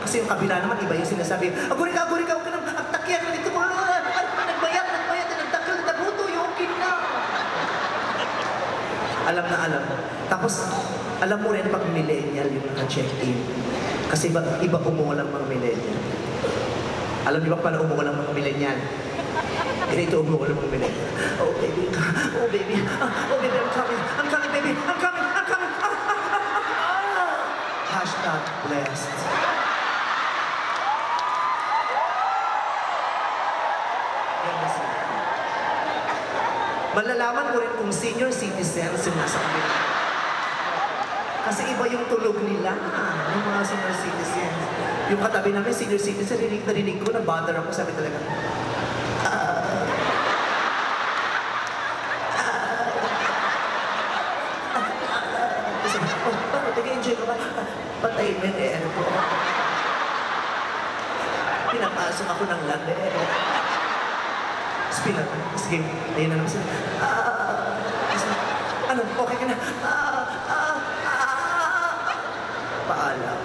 A: Kasi yung kabila naman, iba yung sinasabi. Aguri ka, huwag ka nang agtakyan mo dito. Nagbayat, nagtakal, nagbuto, yung na. Alam mo. Tapos, alam mo rin pag millennial yung naka-check-in. Kasi iba umuulang mga millennial. Alam niyo ba paano umuulang mga millennial? Ganito umuulang mga millennial. Oh baby, oh baby, I'm coming, baby, I'm coming. Hashtag blessed. Malalaman mo rin kung senior citizens yung nasa kanila. Kasi iba yung tulog nila, yung mga senior citizens. Yung katabi namin, senior citizen, rinig ko, na-bother ako, sabi talaga, nag-enjoy ka ba? Patayin mo yung aircon. Pinapasok ako ng labi. Sige, ayun na naman sila. Ano, okay ka na? Paalam.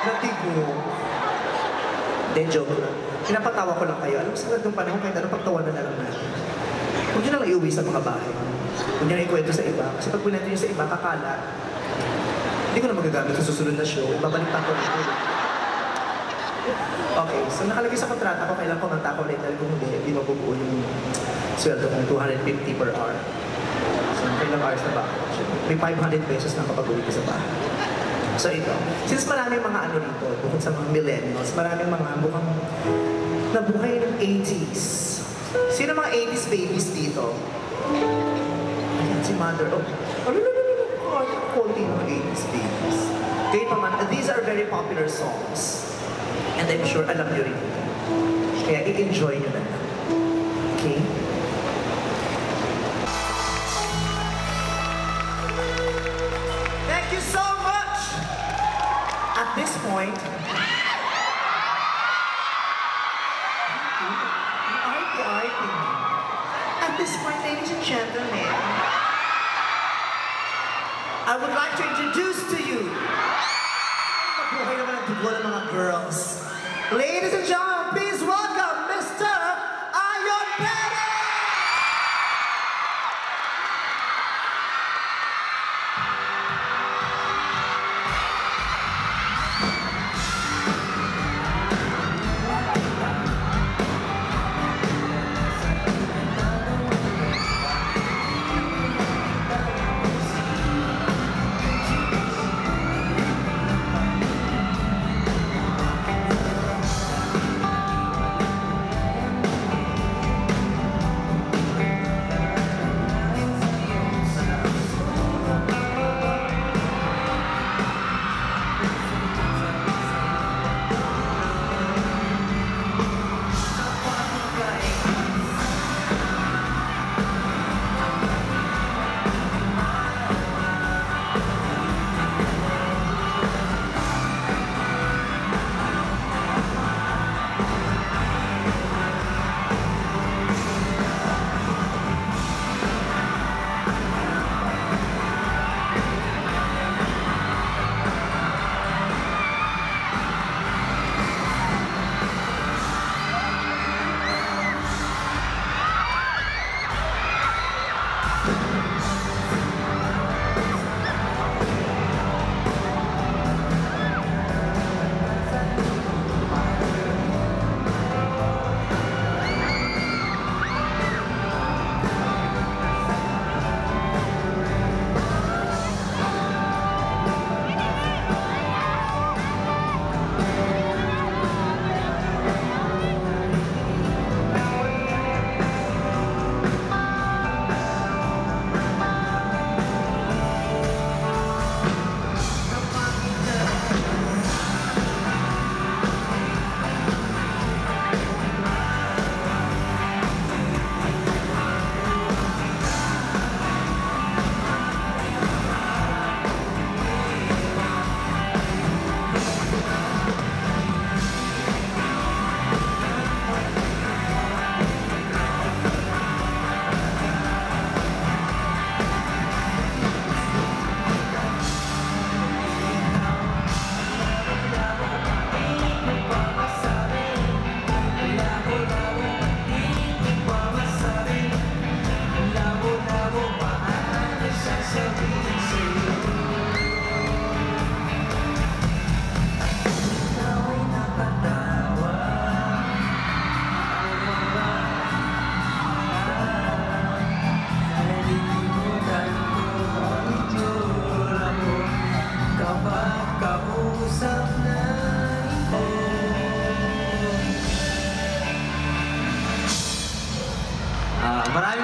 A: Natigo. Hindi, joke lang. Pinapatawa ko lang kayo. Alam mo, sa gandong panahon, kahit anong pagtawanan na lang natin. Huwag nyo lang iuwi sa mga bahay. Huwag nyo lang ikwento sa iba. Kasi pag pinento nyo sa iba, kakalat. Hindi ko na magagamit sa susunod na show. Babalik pa ako na show. Okay, so nakalagay sa kontrata ko, kailan ko manta ko later. Kung hindi mabubuo yung sweldo kong 250 per hour. So, ilang hours na ba ako? May 500 pesos na kapag uwi ko sa bahay. So ito, since maraming mga ano rito, bukod sa mga millennials, maraming mga mukhang nabuhay ng 80s. Sino mga 80s babies dito? Ayan, si Mother. Oh, konti ng 80s babies. Kaya naman, these are very popular songs. And I'm sure alam nyo rin. Kaya i-enjoy nyo na lang. Okay? Thank you so much! At this point, at this point, ladies and gentlemen, I would like to introduce to you, mabuhay naman ang dugo ng mga girls. Ladies and gentlemen, please welcome Mr. Ayon Perez!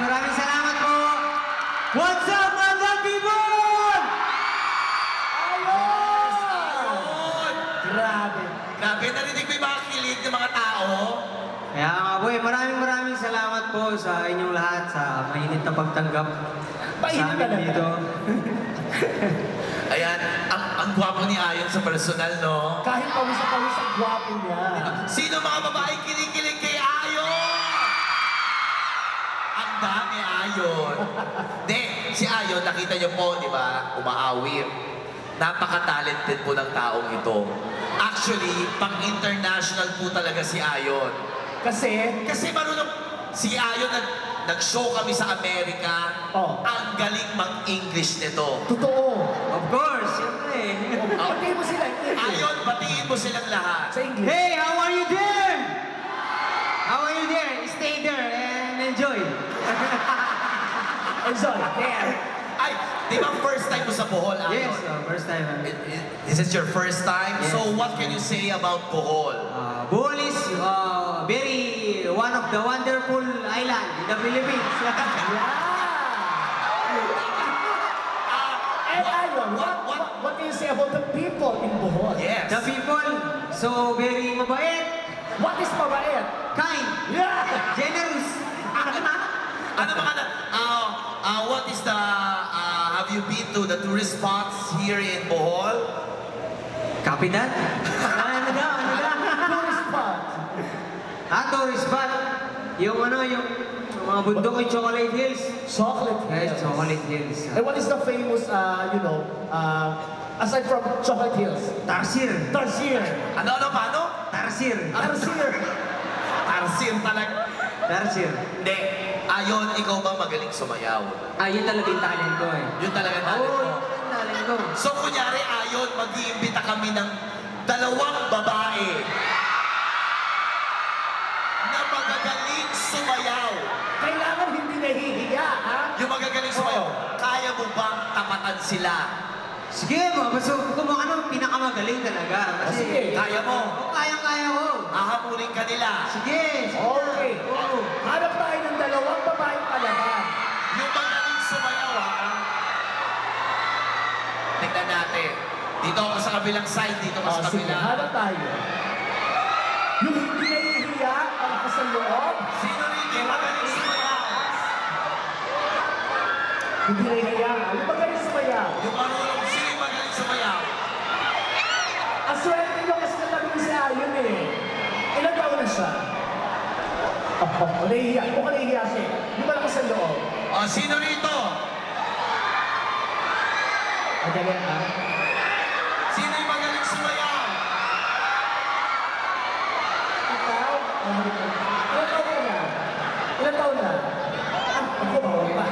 E: Maraming salamat po! What's up, mga people?
A: Ayun! Grabe.
D: Grabe, narinig mo yung mga kilig ng mga tao?
E: Kaya nga po maraming salamat po sa inyong lahat sa mainit na pagtanggap sa
A: Mainit
E: amin
A: talaga.
E: dito.
D: Ayan, ang gwapo ni Ayon sa personal, no?
A: Kahit pawis ang gwapo niya.
D: Sino mga babae kinikilig kay Ayon? Ang dami, Ayon. Si Ayon, nakita niyo po, di ba, umaawit. Napaka-talented po ng taong ito. Actually, pang-international po talaga si Ayon.
A: Kasi,
D: Kasi marunong, si Ayon nag-show kami sa Amerika.
F: Oh.
D: Ang galing mag-English nito.
F: Totoo.
E: Of course, siyempre.
F: Batiin mo sila.
D: Ayon, batiin mo silang lahat.
F: Sa English.
E: Hey, how are you there? How are you there? Stay there and enjoy.
F: Enjoy. There.
D: Ay, di ba first time mo sa Bohol, Ayon?
E: Yes, first time.
D: This is your first time?
E: Yes.
D: So what can you say about Bohol?
E: Bohol is very one of the wonderful island in the Philippines.
F: And Ayon, what do you say about the people in Bohol?
D: Yes.
E: The people, so very mabait,
F: What is mabait?
E: kind,
F: Yeah!
E: generous.
D: Ano mga what is the, have you been to the tourist spots here in Bohol?
E: Kapitan? Ano daw?
F: Tourist spot.
E: Tourist spot. Yung yung mga bundok yung Chocolate Hills.
F: Chocolate
E: Yes,
F: Hills.
E: Chocolate Hills.
F: And what is the famous, aside from Chocolate Hills?
E: Tarsir.
F: Tarsier.
D: Ano, paano?
E: Tarsir.
F: Tarsier.
D: Tarsim talaga.
E: Tarsir.
D: Hindi. Ayon, ikaw ba magaling sumayaw?
E: Yun talaga yung talent ko eh.
D: Yun talaga talent
E: Oo,
D: mo.
E: yun talaga yung talent ko.
D: So kunyari, Ayon, mag-iimbita kami ng 2 babae na magagaling sumayaw.
F: Kailangan hindi nahihiya, ha?
D: Yung magagaling sumayaw, kaya mo bang tapatan sila?
E: Sige mo, basta kung pinakamagaling talaga. Kasi,
F: Sige.
D: Kaya mo?
E: Kaya ko.
D: Hahamunin ka nila.
E: Sige, sige.
F: Okay.
E: Oo.
F: Hanap tayo ng 2 babaeng palaban.
D: Yung magaling sumayaw, ha? Tignan natin. Dito ako sa kabilang side, dito ka sa
F: Sige,
D: kabilang.
F: hanap tayo. Yung hindi nahihiya, ang sa loob.
D: Sino hindi magaling sumayaw?
F: Hindi nahihiya. Yung magaling sumayaw.
D: Yung marunong, sino yung magaling sumayaw?
F: Ang swerte nyo kasi natabi ni si Ayon eh. Ilan taon na siya? Nahihiya. Mukhang nahihiya siya. Yung malakas sa loob.
D: O, sino rito?
F: Madali ha?
D: Sino yung magaling sumayaw?
F: Ikaw? Ilan taon ka na? Ilan taon na? Ako ba? Pa.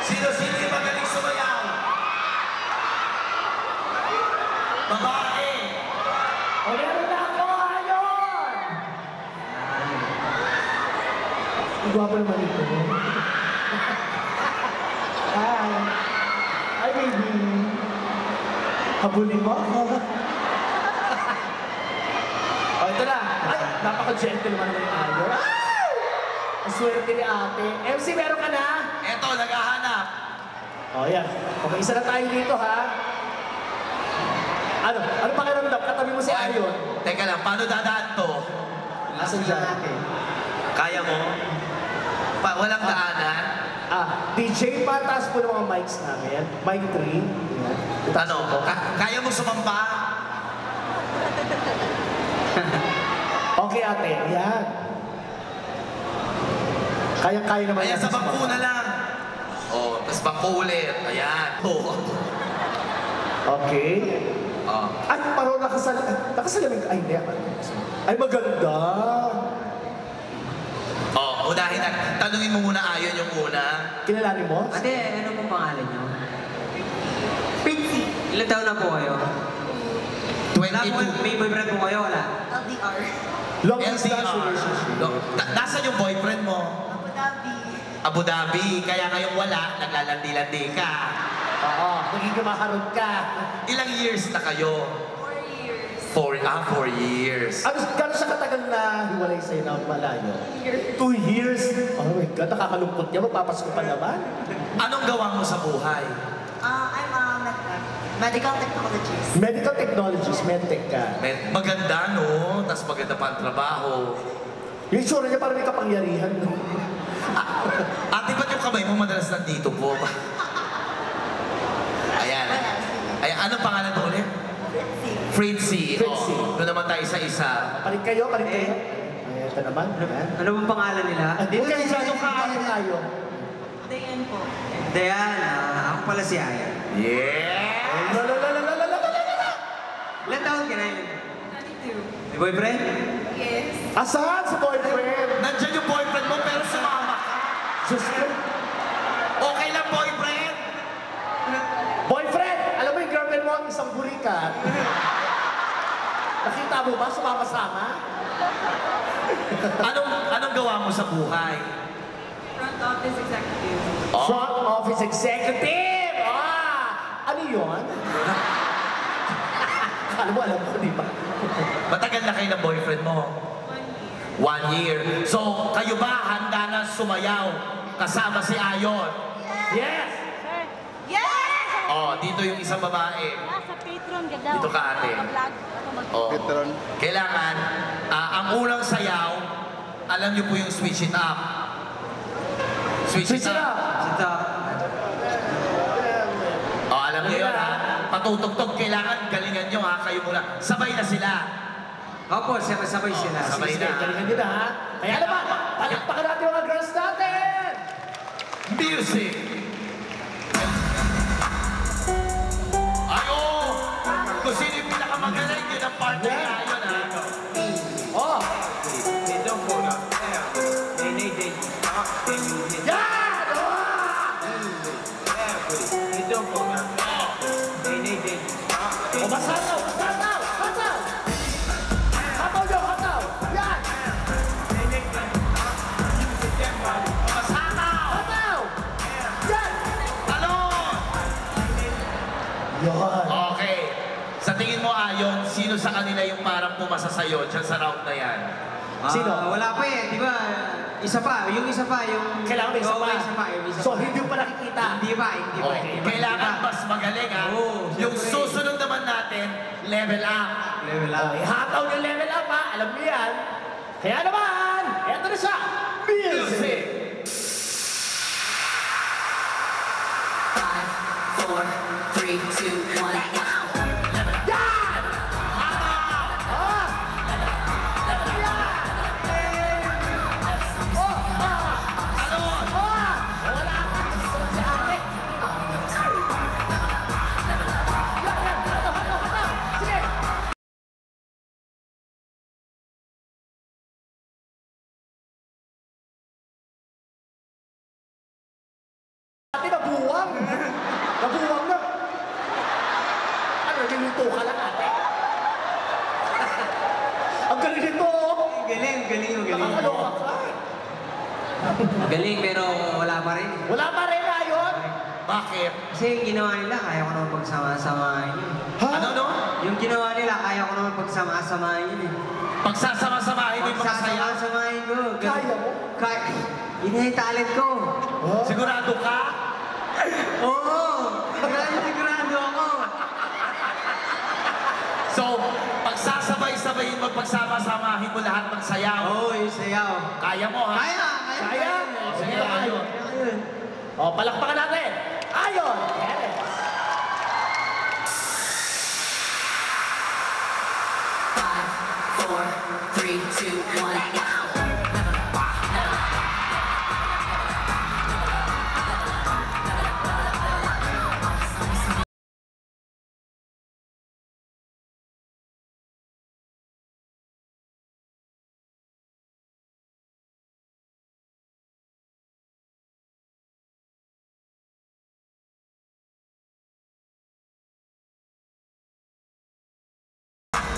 D: Sino? Sino yung magaling sumayaw? Babae.
F: O meron na ako, Ayon! Ang gwapo naman ito. Hi. Hi, baby. Habulin mo ako. O, ito na. Ay, napaka-gentle naman yung Ayon. Ay! Ang swerte ni ate. MC, meron ka na?
D: Eto, naghahanap.
F: O, yan. Okay, isa na tayo dito, ha? Ano pakiramdam? Katabi mo si Ayon.
D: Teka lang, paano dadaan to?
F: Asan dyan?
D: Kaya mo? Walang daanan?
F: DJ, pataas po ng mga mics namin. Mic 3. Yan.
D: Ano? Kaya mo sumamba?
F: Okay, ate. Yan. Kaya naman
D: Ayan,
F: yan.
D: sa bangko na lang. Oh, tapos bangko ulit. Ayan. Oh.
F: Okay.
D: Oh.
F: Ay, parang nakasalamig. Ay, hindi. Ay, maganda.
D: Oh, unahin na. Tanungin mo muna Ayon yung una.
F: Kilalanin mo?
E: Ate, ano pong pangalan niyo? Pixie. Ilan taon na po kayo? Wala po,
D: 22.
E: may boyfriend po kayo, wala?
G: LDR.
F: Long distance
D: LDR.
F: relationship.
D: Nasaan yung boyfriend mo?
G: Abu Dhabi.
D: Abu Dhabi. Kaya ngayong wala, naglalandi-landi ka.
F: Oo, magiging maharot ka.
D: Ilang years na kayo?
G: 4 years.
D: 4 years.
F: Gano'n siya katagal na hiwalay sa'yo na malayo? 2 years. Oh my God, nakakalungkot niya. Magpapasko pa naman.
D: Anong gawa mo sa buhay?
G: I'm a medical technologist.
F: Medical technologies, medtech ka.
D: Maganda, no? Tapos maganda pa ang trabaho.
F: Yung itsura niya parang may kapangyarihan, no?
D: Ate, ba't yung kamay mo madalas nandito po? Ayan. Ayan, anong pangalan mo ulit? Fritzy.
F: Fritzy.
D: Oh, doon naman tayo sa isa.
F: Palit kayo, palit kayo. Ay, ito naman. Ayan.
E: Ano pong pangalan nila?
F: Huwag kayo dyan, yung kaano tayo.
G: Dayan po.
E: Dayan, ako pala si Aya.
D: Yeah!
E: Ilan taon ka na?
B: 22.
E: May boyfriend?
B: Yes.
F: Asahan sa boyfriend?
D: Nandyan yung boyfriend mo pero sumama ka.
F: Diyos ko.
D: Okay lang, boyfriend.
F: Boyfriend! Alam mo yung girlfriend mo ang isang burikat. Nakita mo ba? Sumama-sama?
D: Anong gawa mo sa buhay?
B: Front office executive.
F: Front office executive! Ano yun? Alam mo, di ba?
D: Matagal na kayo ng boyfriend mo? 1 year. So, kayo ba handa na sumayaw kasama si Ayon?
F: Yes!
G: Yes!
D: Oh, dito yung isang babae.
H: Sa Patreon ka daw.
D: Dito ka, ate. Oh. Kailangan, ang unang sayaw, alam niyo po yung switch it up. Switch it up.
E: Sita.
D: Oh, alam niyo yun, ha? Patutugtog, kailangan galingan niyo, ha? Kayo muna. Sabay na sila.
E: Opo, sabay sila.
D: Sabay na.
F: Galingan nila, ha? Kaya naman, palakpakan natin mga girls natin!
D: Music! Ayo! Kung sino yung pinakamagaling, yun ang partner niya. Ayun, ha?
F: Oh! Yan! Oh! Masataw! Masataw! Masataw! Hataw nyo! Hataw! Yan!
D: Masataw!
F: Hataw! Yan!
D: Talon!
F: Yan!
D: Okay. Sa tingin mo, Ayon, sino sa kanila yung parang pumasa sa'yo dyan sa round na yan?
F: Sino?
E: Wala pa eh, di ba? Isa pa, yung isa pa, yung...
F: Kailangan may isa
E: Oo,
F: pa.
E: isa pa, yung isa
F: So,
E: pa.
F: hindi mo pa nakikita.
E: Hindi pa, hindi pa.
D: Okay. Kailangan mas magaling, ha?
E: Oo,
D: Yung
E: siyempre.
D: susunod naman natin, level up.
E: Level
F: Oh,
E: up.
F: ihataw yung level up, ha? Alam niyo yan. Kaya naman, eto na siya. Music!
I: 5, 4, 3, 2, 1, now!
F: Yan! Ah!
D: Talon!
F: Wala ka sa akin. Sige! Ate, nabuwang! Nabuwang na! Ano, nilito ka lang, ate? Ang galing nito!
E: Galing, galing, galing.
F: Nakakaloka ka!
E: Galing, pero wala pa rin.
F: Wala pa rin, Ayon!
D: Bakit?
E: Kasi yung ginawa nila, kaya ko naman pagsama-samahin yun.
D: Ano, no?
E: Yung ginawa nila, kaya ko naman pagsama-samahin yun eh.
D: Pagsasama-samahin mo yung mga sayaw.
E: Pagsasama-samahin ko.
F: Kaya mo?
E: Kaya. Yun yung talent ko.
D: Sigurado ka?
E: Oo! Sigurado ako.
D: So, pagsasabay-sabayin mo, pagsama-samahin mo lahat ng sayaw.
E: Oo, yung sayaw.
D: Kaya mo, ha?
E: Kaya!
F: Kaya?
D: Sige,
F: Kaya,
D: Ayon.
E: Kaya yun.
F: O, palakpakan natin! Ayon! Yes!
I: 5, 4, 3, 2, 1, now!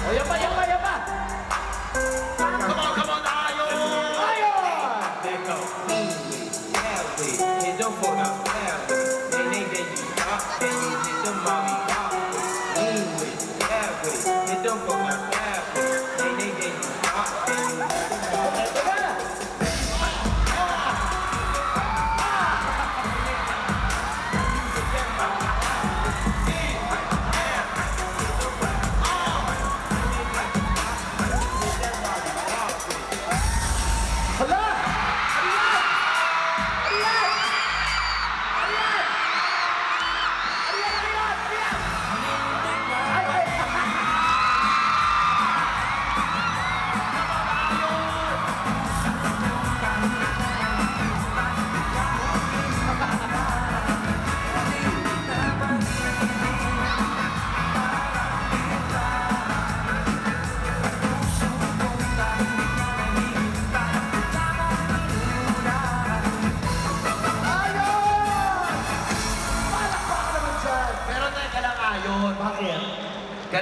F: O, yan pa, yan pa, yan pa!
D: Come on, Ayon!
F: Ayon! Teka na!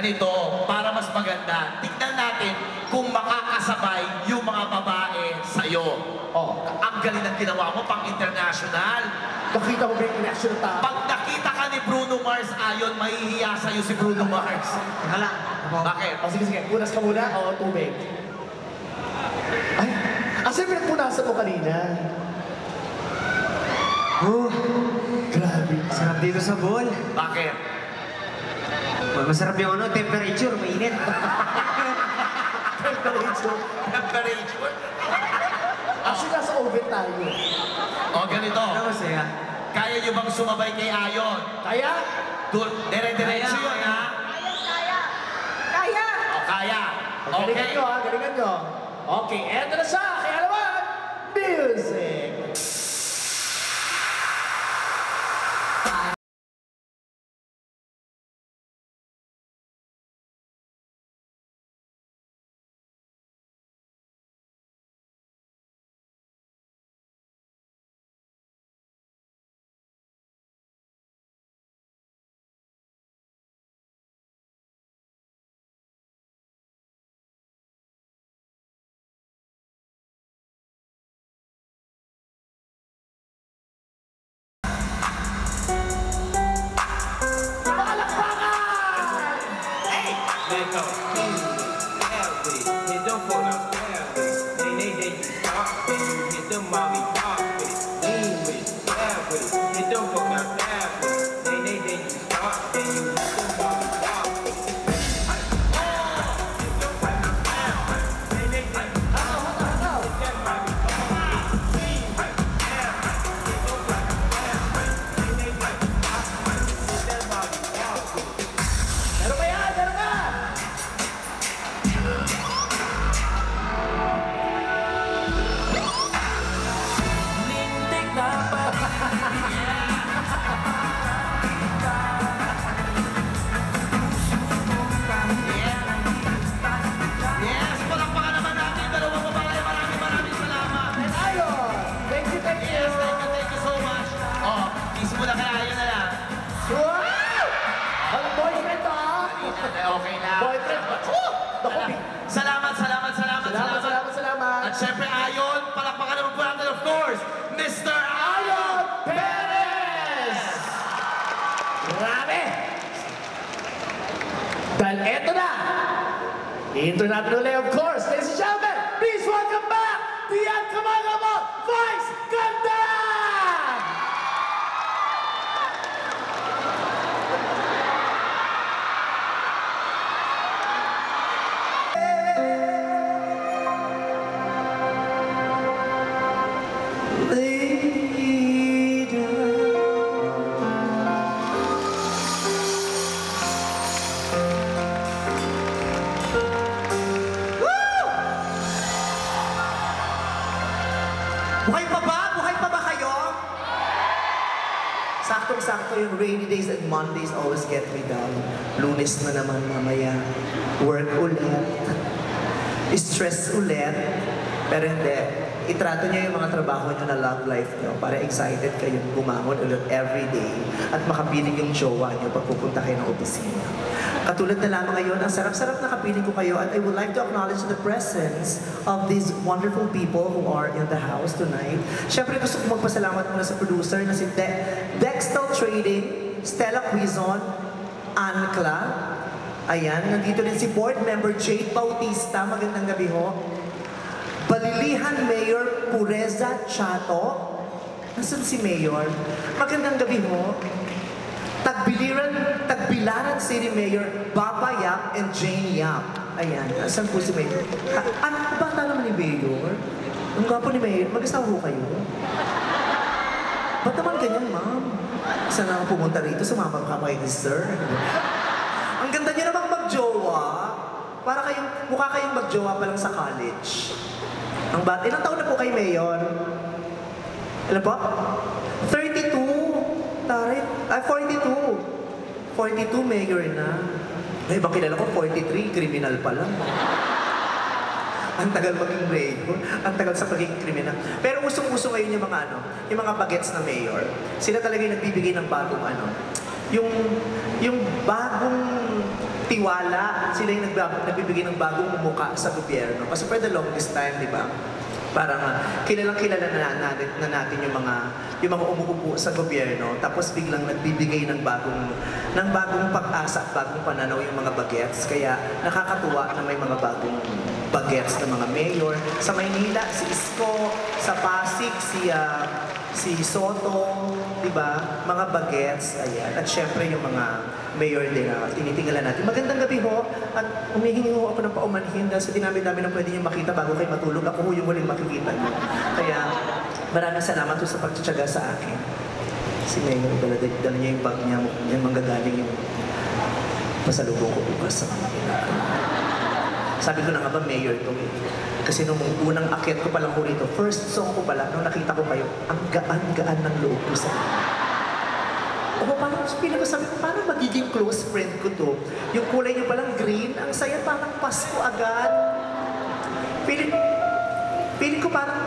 D: ganito, para mas maganda, tignan natin kung makakasabay yung mga babae sa'yo.
F: Oh,
D: Ang galing ng ginawa mo, pang international.
F: nakita mo ba yung reaction ta?
D: Pag nakita ka ni Bruno Mars, ayon, mahihiya sa'yo si Bruno Mars.
E: Hala.
D: Bakit?
F: Oh, sige, sige. Punas ka muna. Oo, tubig. Ay, asa yung pinagpunasan mo kanina? Grabe.
E: Sarap dito sa bowl.
D: Bakit?
E: Masarap yung ano, temperature, mainit.
F: Temperature.
D: Temperature.
F: Actually, nasa oven tayo.
D: O, ganito.
E: Ano masaya?
D: Kaya nyo bang sumabay kay Ayon?
F: Kaya?
D: Dire-diretso
E: Kaya,
D: yun, ha?
G: Kaya!
D: O, kaya.
F: Galingan
D: Okay.
F: nyo, ha? Galingan nyo. Okay, eto na siya. Kaya naman, music! Meron ba yan? Meron ba?
D: Yes, palakpakan naman natin. Dalawang babae. Maraming salamat.
F: And Ayon! Thank you, thank you!
D: Yes, thank you so much. Oh, kiss mo na kay Ayon na lang.
F: Wow! Ang boyfriend to, ha?
D: Okay na.
F: Boyfriend. Naku,
D: Salamat.
F: salamat.
D: At syempre, Ayon, palakpakan naman po natin, of course, Mr.
F: Ayon Perez! Grabe! Dahil eto na! I-intro natin ulit, of course. Ladies and gentlemen, please welcome back the uncommandable Vice Ganda!
A: Buhay pa ba? Buhay pa ba kayo? Saktong-sakto yung rainy days and Mondays always get me down. Lunes na naman mamaya. Work ulit. Stress ulit. Pero hindi. Itrato niyo yung mga trabaho niyo na love life niyo para excited kayong bumangon ulit every day at makapiling yung jowa niyo pag pupunta kayo ng opisina. Katulad na lamang ngayon, ang sarap-sarap na kapiling ko kayo at I would like to acknowledge the presence of these wonderful people who are in the house tonight. Siyempre gusto ko magpasalamat muna sa producer na si Dextel Trading, Stella Quizon, Ancla. Ayan, nandito din si board member Jade Bautista. Magandang gabi ho. Balilihan Mayor Pureza Chato. Nasaan si Mayor? Magandang gabi ho. Tagbilaran City Mayor Baba Yap and Jane Yap. Ayan, saan po si Mayor? Ano ba naman ni Mayor? Ang gwapo ni Mayor, mag-asawa ho kayo? Ba't naman ganyan, ma'am? Saan na ako pumunta rito? Sumama ka kay sir? Ang ganda niyo namang mag-jowa. Para kayong, mukha kayong mag-jowa pa lang sa college. Ang bat, ilang taon na po kay Mayor? Ilan po? 32. Taray. Ay, 42. 42 Mayor na. Ay, ibang kilala ko, 43. Criminal pa lang. Ang tagal maging mayor. Ang tagal sa pagiging kriminal. Pero usong-uso ngayon yung mga yung mga bagets na mayor. Sila talaga yung nagbibigay ng bagong yung bagong tiwala, sila yung nagbibigay ng bagong muka sa gobyerno. Kasi for the longest time, di ba? Parang kilalang kilala na natin yung mga umuupo sa gobyerno, tapos biglang nagbibigay ng bagong pag-asa at bagong pananaw yung mga bagets. Kaya nakakatuwa na may mga bagong bagets ng mga mayor. Sa Maynila, si Isko, sa Pasig, si Soto, di ba? Mga bagets, ayan. At syempre yung mga mayor din na tinitingala natin. Magandang gabi ho, at humihingi ho ako ng paumanhin dahil sa dinami-dami na pwede nyo makita bago kayo matulog. Ako ho yung huling makikita nyo. Kaya maraming salamat ho sa pagtsatsaga sa akin. Si Mayor, dala niya yung bag niya, yung manggagaling yung pasalubong ko bukas sa kanila. Sabi ko na nga ba, Mayor to eh. Kasi nung unang akyat ko palang ko rito, first song ko pala, nung nakita ko kayo, ang gaan-gaan ng loob ko sa Oo, parang feeling ko, sabi ko, parang magiging close friend ko to. Yung kulay niyo palang green, ang saya, parang Pasko agad. Feeling ko parang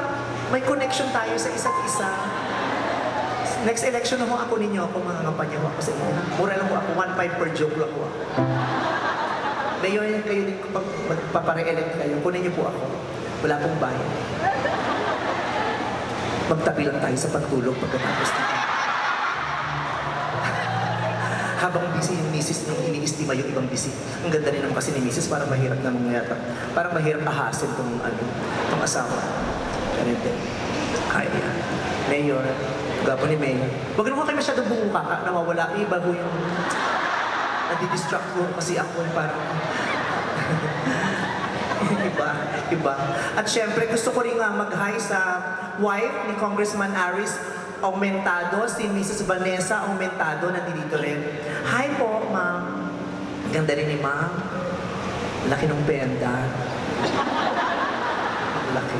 A: may connection tayo sa isa't isa. Next election na ho ako ninyo, ako mga kampanya ho ako sa inyo. Mura lang ho ako, 1.5 per joke lang ho ako. Mayor, kayo din, pag magpapare-elect kayo, kunin niyo po ako. Wala pong bayan. Magtabi lang tayo sa pagtulog pagkatapos nito. Habang busy yung misis nung iniistima yung ibang busy. Ang ganda rin naman kasi ni misis, parang mahirap na mangyayata. Parang mahirap ahasin itong asawa. Ganito. Kaya, Mayor, gapo ni Mayor. Huwag naman kayo masyadong bumukaka, nawawala. Iba ho yung nadidistract ko kasi ako parang iba. At syempre, gusto ko rin mag-hi sa wife ni Congressman Aris Aumentado, si Mrs. Vanessa Aumentado, nandito rin. Hi po, ma'am. Ganda rin ni ma'am. Laki ng penda. Laki.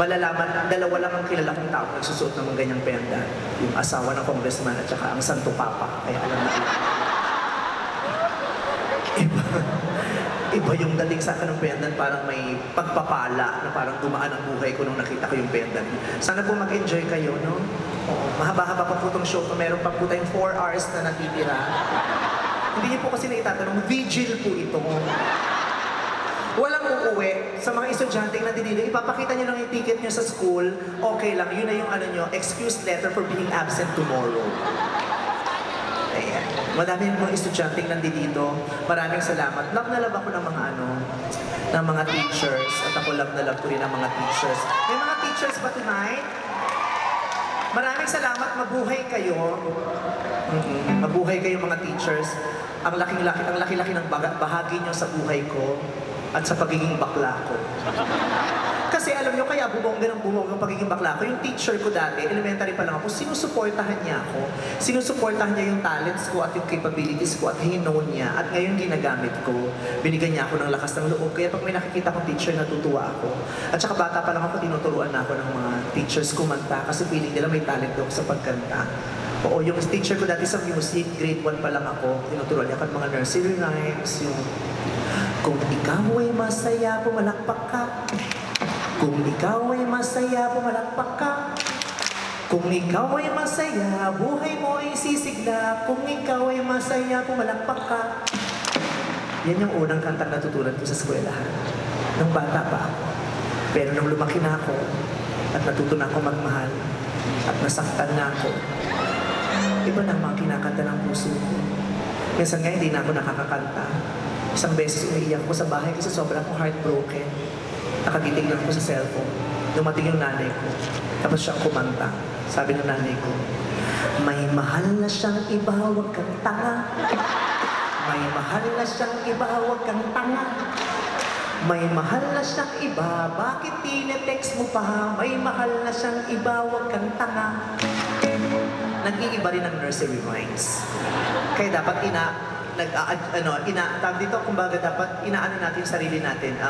A: Malalaman, dalawa lang ang kilala kong tao nagsusuot ng mga ganyang penda. Yung asawa ng congressman at saka ang Santo Papa. Kaya alam na iba yung dating sa akin ng pendant, parang may pagpapala na parang dumaan ang buhay ko nung nakita ko yung pendant. Sana po mag-enjoy kayo, no? Mahaba-haba pa po itong show. Meron pa po tayong 4 hours na natitira. Hindi niyo po kasi na itatanong, vigil po ito. Walang uuwi. Sa mga estudyante na dinilo, ipapakita niyo lang yung ticket niyo sa school, okay lang. Yun na yung excuse letter for being absent tomorrow. Ayan. Madami yung mga estudyanteng nandito. Maraming salamat. Love na love ako ng mga teachers. At ako love na love ko rin ng mga teachers. May mga teachers ba tonight? Maraming salamat. Mabuhay kayo. Mabuhay kayo mga teachers. Ang laki-laki ng bahagi nyo sa buhay ko at sa pagiging bakla ko. Kasi alam nyo, kaya bumongga ng pagiging bakla ko. Yung teacher ko dati, elementary pa lang ako, sinusuportahan niya ako. Sinusuportahan niya yung talents ko at yung capabilities ko at hinown niya. At ngayon ginagamit ko. Binigyan niya ako ng lakas ng loob. Kaya pag may nakikita kong teacher, natutuwa ako. At saka bata pa lang ako, tinuturuan na ako ng mga teachers kumanta kasi feeling nila may talent ako sa pagkanta. Oo, yung teacher ko dati sa music, grade 1 pa lang ako, tinuturuan niya ako ng mga nursery rhymes, yung kung ikaw ay masaya, pumalakpak ka. Kung ikaw ay masaya, pumalakpak ka. Kung ikaw ay masaya, buhay mo ay sisigla. Kung ikaw ay masaya, pumalakpak ka. Yan yung unang kantang natutunan ko sa eskwelahan. Nung bata pa ako. Pero nung lumaki na ako, at natuto na ako magmahal, at nasaktan na ako, iba na ang mga kinakanta ng puso ko. Minsan nga hindi na ako nakakakanta. Isang beses umiiyak ko sa bahay kasi sobrang akong heartbroken. Nakagiting lang ko sa cellphone. Dumating yung nanay ko. Tapos siyang kumanta. Sabi ng nanay ko, may mahal na siyang iba, huwag kang tanga. May mahal na siyang iba, huwag kang tanga. May mahal na siyang iba, bakit tinetext mo pa? May mahal na siyang iba, huwag kang tanga. Nag-iiba rin ang nursery rhymes. Kaya dapat tawag dito, kumbaga dapat inaano natin yung sarili natin,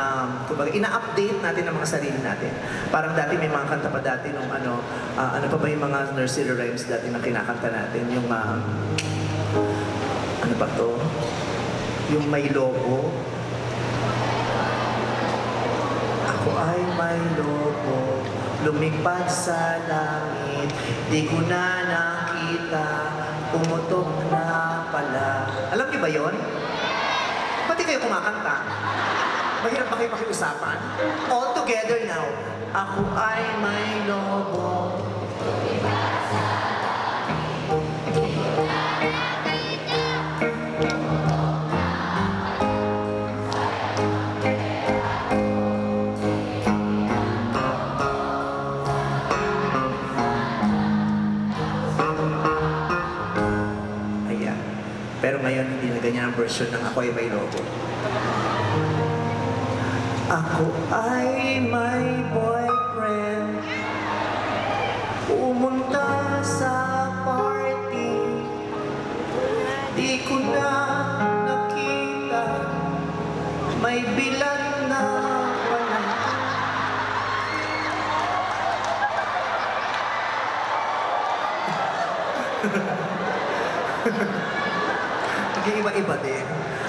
A: kumbaga ina-update natin ang mga sarili natin. Parang dati may mga kanta pa dati nung ano pa ba yung mga nursery rhymes dati na kinakanta natin, yung ano ba to? Yung may logo. Ako ay may logo, lumipad sa langit, di ko na nakita, pumutok na pala. Alam niyo ba yon? Ba't di kayo kumakanta? Mahirap ba kayo pakiusapan? All together now. Ako ay may lobo. Ayan. Pero ngayon, hindi na ganyan ang version ng Ako ay may lobo. Ako ay may boyfriend. Pumunta sa party. Di ko na nakita. May bilan na wala. Nag-iiba-iba din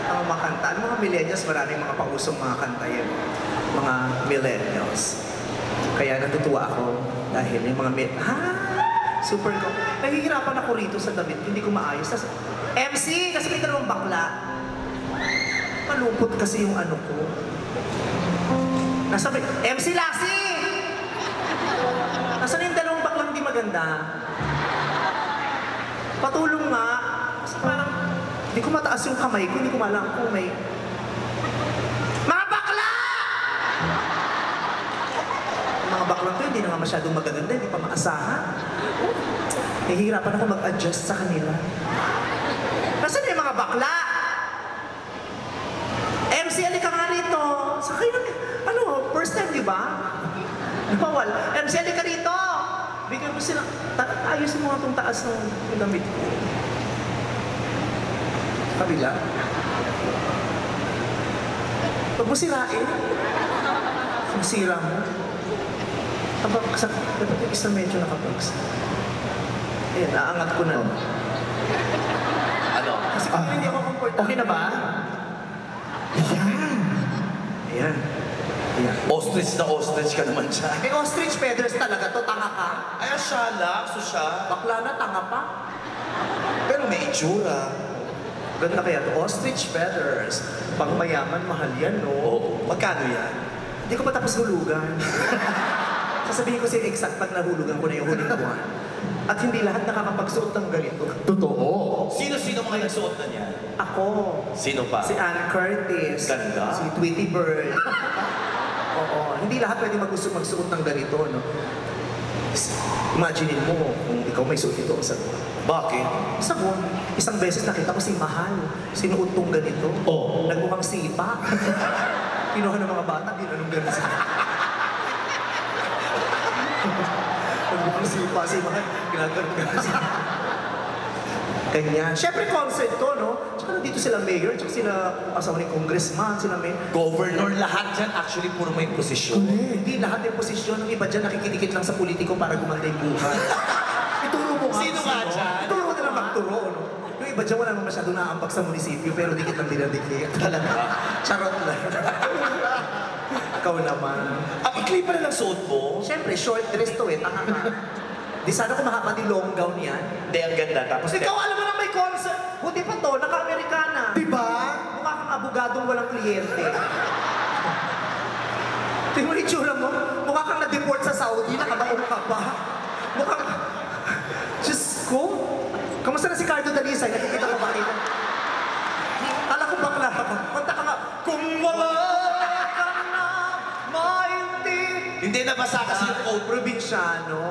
A: ang mga kanta. Ang mga millennials, maraming mga pausong mga kanta yan. Mga millennials. Kaya natutuwa ako dahil yung mga super ko. Nahihirapan ako rito sa damit, hindi ko maayos. MC, kasi may dalawang bakla. Malungkot kasi yung ano ko. Nasa MC Lassie! Nasaan yung dalawang baklang di maganda? Patulong nga. Kasi parang, hindi ko mataas yung kamay ko, hindi ko malang kung may... Mga bakla! Mga baklang to, hindi na nga masyadong magaganda, hindi pa maasahan. Nahihirapan ako mag-adjust sa kanila. Nasaan yung mga bakla? MC, alika nga rito. Sa kayo, ano, first time, di ba? Bawal. MC, alika rito. Bigyan mo sila, ayusin mo nga itong taas ng damit ko. Kabila. Huwag mo sirain. Kung sira mo. Dapat yung isang medyo nakapags. Ayan, naangat ko na.
D: Ano?
A: Kasi kung hindi ako comfortable.
D: Okay na ba?
A: Ayan. Ayan. Ayan.
D: Ostrich na ostrich ka naman siya.
A: May ostrich feathers talaga to, tanga ka.
D: Ay, siya lang. So siya.
A: Bakla na, tanga pa.
D: Pero may itsura.
A: Ganda kaya to, ostrich feathers. Pang mayaman, mahal yan, no?
D: Oo. Magkano yan?
A: Hindi ko pa tapos hulugan. Sasabihin ko sa'yo exact pag nahulugan ko na yung huling buwan. At hindi lahat nakakapagsuot ng ganito.
F: Totoo.
D: Sino-sino mga nagsuot na niya?
A: Ako.
D: Sino pa?
A: Si Ann Curtis.
D: Ganda.
A: Si Tweety Bird. Oo. Hindi lahat pwede magsuot ng ganito, no? Imaginin mo kung ikaw may suot ito sa
D: Bakit?
A: Sabi, isang beses nakita ko si Mahal. Sinuot tong ganito.
F: Oh.
A: Nagmukhang sipa. Kinuha ng mga bata, di na nung ganun siya. Nagmukhang sipa si Mahal. Ginaganon siya. Kanya. Siyempre concert to, no? Tsaka nandito sila mayor, tsaka sila asawa ni congressman, sila may...
D: Governor, lahat dyan actually puro may posisyon.
A: Hindi lahat yung posisyon. Ang iba dyan nakikidikit lang sa politiko para gumanda yung buhay. Ituro mo nga.
D: Sino nga dyan?
A: Ituro mo na lang magturo, no? Yung iba dyan wala naman masyadong naaambag sa munisipyo, pero dikit lang din ang dikit. Talaga. Charot lang. Ikaw naman.
D: Ang ikli pa na ng suot mo?
A: Siyempre, short dress to eh. Tanga ka. Di sana kung mahaba ni long gown yan.
D: Hindi, ang ganda. Tapos
A: Ikaw alam mo lang may concert. Buti pa to, naka-Amerikana.
F: Diba?
A: Mukha kang abogadong walang kliyente. Tingnan mo yung itsura mo. Mukha kang na-deport sa Saudi, nakabaong ka pa. Mukhang... Diyos ko. Kamusta na si Cardo Dalisay? Nakikita ko ba kayo? Kala ko bakla ka. Punta ka nga. Kung wala ka na maintindihan.
D: Hindi nabasa kasi yung code.
A: Probinsyano.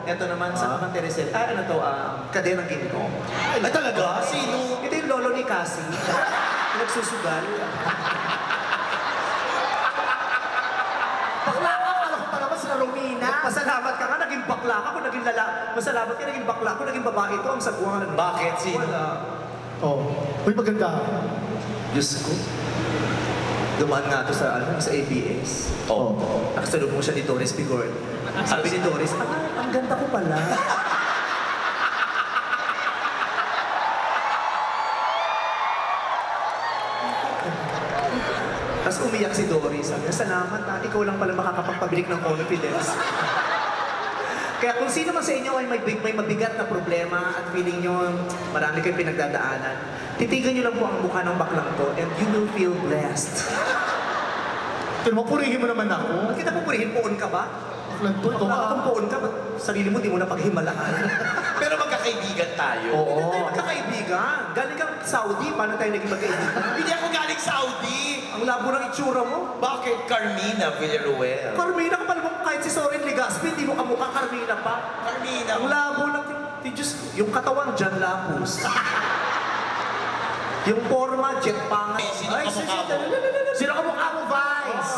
A: Ito naman sa Amang Teresel. Ano to? Kadenang Ginto.
D: Ay, talaga? Sino?
A: Ito yung lolo ni Cassie. Nagsusugal.
F: Bakla ka, kala ko pa naman sila Romina.
A: Pasalamat ka nga, naging bakla ka. Kung naging masalamat ka, naging bakla ko, naging babae ito. Ang sagwan.
D: Bakit? Sino?
A: Wala.
F: Oh. Uy, maganda.
A: Diyos ko. Dumaan nga ito sa ABS.
D: Oh.
A: Nakasalub mo siya ni Doris Bigor. Sabi ni Doris, ang ganda ko pala. Tapos umiyak si Doris. Sabi niya, salamat ikaw lang pala makakapagpabilik ng confidence. Kaya kung sino man sa inyo ay may mabigat na problema at feeling nyo marami kayong pinagdadaanan, titigan nyo lang po ang mukha ng baklang to and you will feel blessed.
F: Pero mapurihin mo naman ako.
A: Bakit kita pupurihin? Poon ka ba?
F: Baklang to, ikaw
A: Kung poon ka, sarili mo di mo na paghimalaan.
D: Pero magkakaibigan tayo.
A: Hindi tayo magkakaibigan. Galing kang Saudi, paano tayo naging magkaibigan?
D: Hindi ako galing Saudi.
A: Ang labo ng itsura mo.
D: Bakit Carmina Villaruel?
A: Carmina ka pala mo, kahit si Soren Legaspi, hindi mo kamukha Carmina pa.
D: Carmina.
A: Ang labo lang, Diyos, yung katawan, Jan Lapus. Yung forma, Jet Panga.
D: Sino kamukha mo?
F: Sino ka mukha mo, Vice?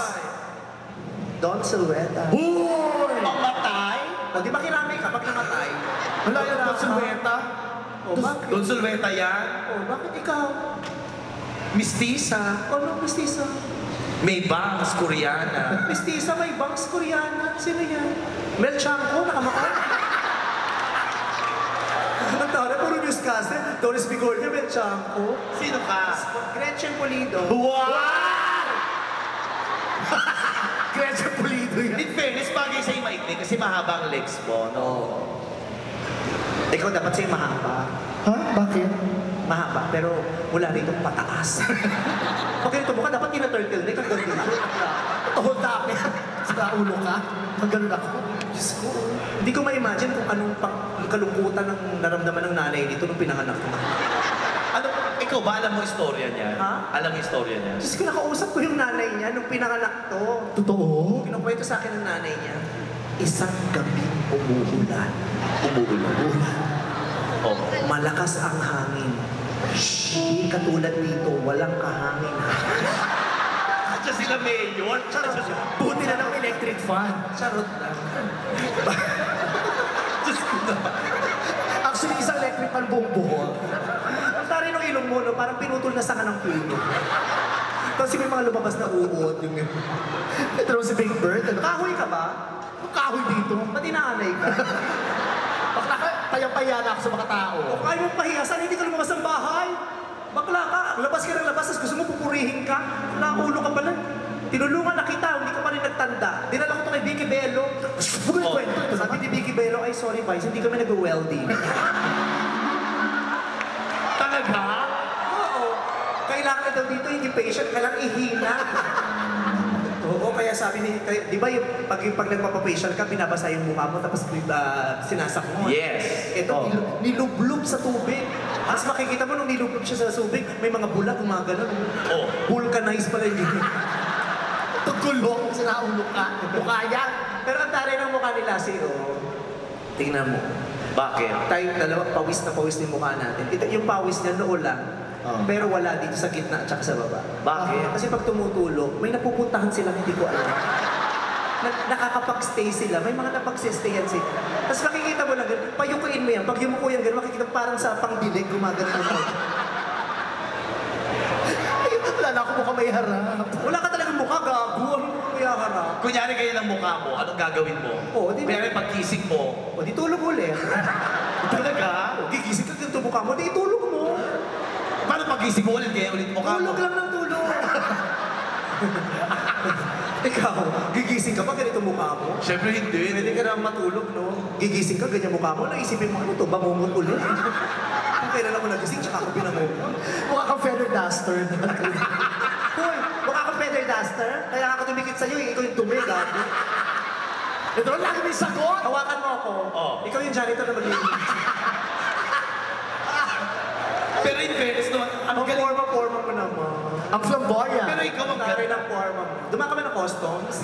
A: Don Silveta.
F: Hoy!
D: Mamatay?
A: O, di ba kiramay ka pag namatay?
F: Wala yan ang silweta.
A: O, bakit?
D: Don Sulveta yan?
A: O, bakit ikaw?
D: Mistisa.
A: Ano, mestiza?
D: May bangs, Koreana.
A: Mestiza, may bangs koreana. Sino yan? Mel Chanko, nakamakay. Ang tawag, puro newscaster. Doris Bigornia, Mel Chanko.
D: Sino ka?
A: Gretchen Pulido.
D: Wow!
F: Gretchen Pulido yan.
D: In fairness, bagay sa'yo maikli kasi mahaba ang legs mo, no?
A: Ikaw dapat sa'yo mahaba.
F: Ha? Bakit?
A: Mahaba, pero mula rito pataas. Pag ganito mo ka, dapat tina-turtleneck ang ganito na.
F: Hold up yan. Sa ulo ka. Maganon ako.
A: Diyos ko, hindi ko ma-imagine kung anong kalungkutan ng naramdaman ng nanay nito nung pinanganak ko.
D: Ano, ikaw ba alam mo istorya niya?
A: Ha?
D: Alam mo istorya niya?
A: Diyos ko, nakausap ko yung nanay niya nung pinanganak to.
F: Totoo?
A: Kinukwento sa akin ng nanay niya, isang gabi umuulan.
D: Umuulan. Oh.
A: Malakas ang hangin. Hindi katulad dito, walang kahangin.
D: At sila mayor.
F: Buti na ng electric fan.
A: Charot lang.
D: Diyos ko naman.
F: Actually, isang electric fan buong buhok.
A: Ang tari ng ilong mo, no? Parang pinutol na sanga ng puno. Tapos may mga lumabas na uod. Yung...
F: Ito naman si Big Bird. Ano?
A: Kahoy ka ba?
F: Ang kahoy dito.
A: Pati naanay ka.
F: Bakla ka, payang-paya na ako sa mga tao.
A: O kaya mong pahiyasan, hindi ka lumabas ng bahay. Bakla ka, labas ka ng labas, tapos gusto mo pupurihin ka. Nakaulo ka pala. Tinulungan na kita, hindi ka pa rin nagtanda. Dinala ko to kay Vicky Bello.
F: Bugay kwento. Ito
A: Sabi ni Vicky Bello, ay sorry Vice, hindi kami nag-welding.
D: Talaga?
A: Oo. Kailangan daw dito, hindi patient, kailangan ihina. Oo, kaya sabi ni, di ba yung pag nagpapapatial ka, binabasa yung mukha mo, tapos sinasak mo.
D: Yes.
A: Ito,
D: Oh.
A: nilublob sa tubig. Tapos makikita mo nung nilublob siya sa tubig, may mga bulag, mga ganun.
D: Oh.
A: Vulcanized pala yun.
F: Ito gulong, sinaulo ka. Mukha yan.
A: Pero ang taray ng mukha nila, oh. Tingnan mo.
D: Bakit?
A: Tayo dalawa, pawis na pawis yung mukha natin. Ito, yung pawis niya noo lang. Pero wala dito sa gitna at saka sa baba.
D: Bakit?
A: Kasi pag tumutulog, may napupuntahan sila hindi ko alam. Nakakapag-stay sila. May mga napag-stayan sila. Tapos makikita mo lang, payukuin mo yan. Pag yumuko yan, makikita parang sa pangdilig, gumagano mo.
F: Ayun, wala na ako mukha may harap.
A: Wala ka talagang mukha, gago. Ano mo kaya harap?
D: Kunyari kayo ng mukha mo, anong gagawin mo?
A: Oo, di ba?
D: Pero pagkising mo,
A: O, di tulog ulit.
D: talaga?
A: Gigising ka dito mukha mo, di tulog mo.
D: Paano pagkising mo ulit kaya ulit mukha mo?
A: Tulog lang ng tulog. Ikaw, gigising ka pa ganito mukha mo?
D: Siyempre hindi.
A: Pwede ka na matulog, no? Gigising ka, ganyan mukha mo, naisipin mo, ano to, bangungot ulit. Kung kailan ako nagising, tsaka ako pinangungot.
F: Mukha kang feather duster.
A: Hoy, mukha kang feather duster, kaya ako tumikit sa'yo, ikaw yung tumi, gabi.
F: Ito lang lagi may sagot.
A: Hawakan mo ako.
D: Oh.
A: Ikaw yung janitor na maglilinis.
D: Pero in fairness naman, ang
A: Ang
D: galing.
A: forma mo naman.
F: Ang flamboyant.
D: Pero ikaw ang
A: Taray
D: galing.
A: ng forma mo. Dumaan kami ng customs.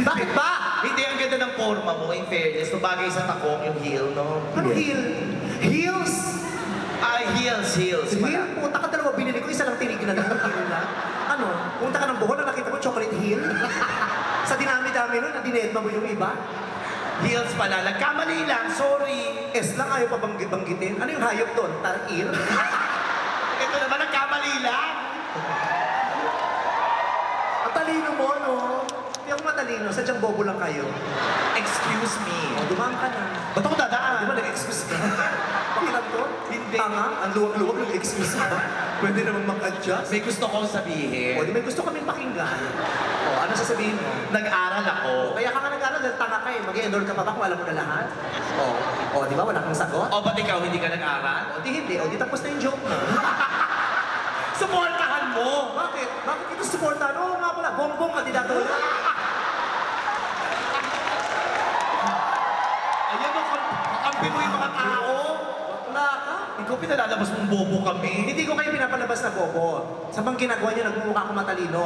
D: Bakit ba? Hindi, ang ganda ng forma mo, in fairness. Bagay sa takong yung heel, no?
A: Ano heel? Heels?
D: Ay, heels pala.
A: Heel? Puta ka, dalawa binili ko, isa lang tinignan ng heel na. Ano? Punta ka ng Bohol na nakita mo chocolate heel? Sa dinami-dami nun, nadinedma mo yung iba?
D: Heels pala. Nagkamali lang, sorry.
A: S lang ayaw pa banggitin. Ano yung hayop doon? Tarir?
D: Ito naman, nagkamali lang.
F: Ang talino mo, no?
A: Hindi ako matalino, sadyang bobo lang kayo.
D: Excuse me.
A: O, dumaan ka na.
D: Ba't ako dadaan?
A: Di ba nag-excuse ka? Pakiram to?
D: Hindi.
A: Tanga, ang luwag-luwag nag-excuse ka. Pwede naman mag-adjust.
D: May gusto kong sabihin.
A: O, di may gusto kaming pakinggan. O, ano sasabihin mo?
D: Nag-aral ako.
A: Kaya ka nga nag-aral dahil tanga ka eh. Mag-enroll ka pa ba kung alam mo na lahat? O, di ba? Wala kang sagot?
D: O ba't ikaw hindi ka nag-aral?
A: O, di hindi. O, di tapos na yung joke mo.
D: Supportahan mo!
A: Bakit? Bakit ito supportan? Oo nga pala, bongbong kandidato.
D: Ayan o, kakampi mo yung mga tao.
A: Wala ka.
D: Ikaw pinalalabas mong bobo kami.
A: Hindi ko kayo pinapalabas na bobo. Sa bang ginagawa niyo, nagmumukha akong matalino.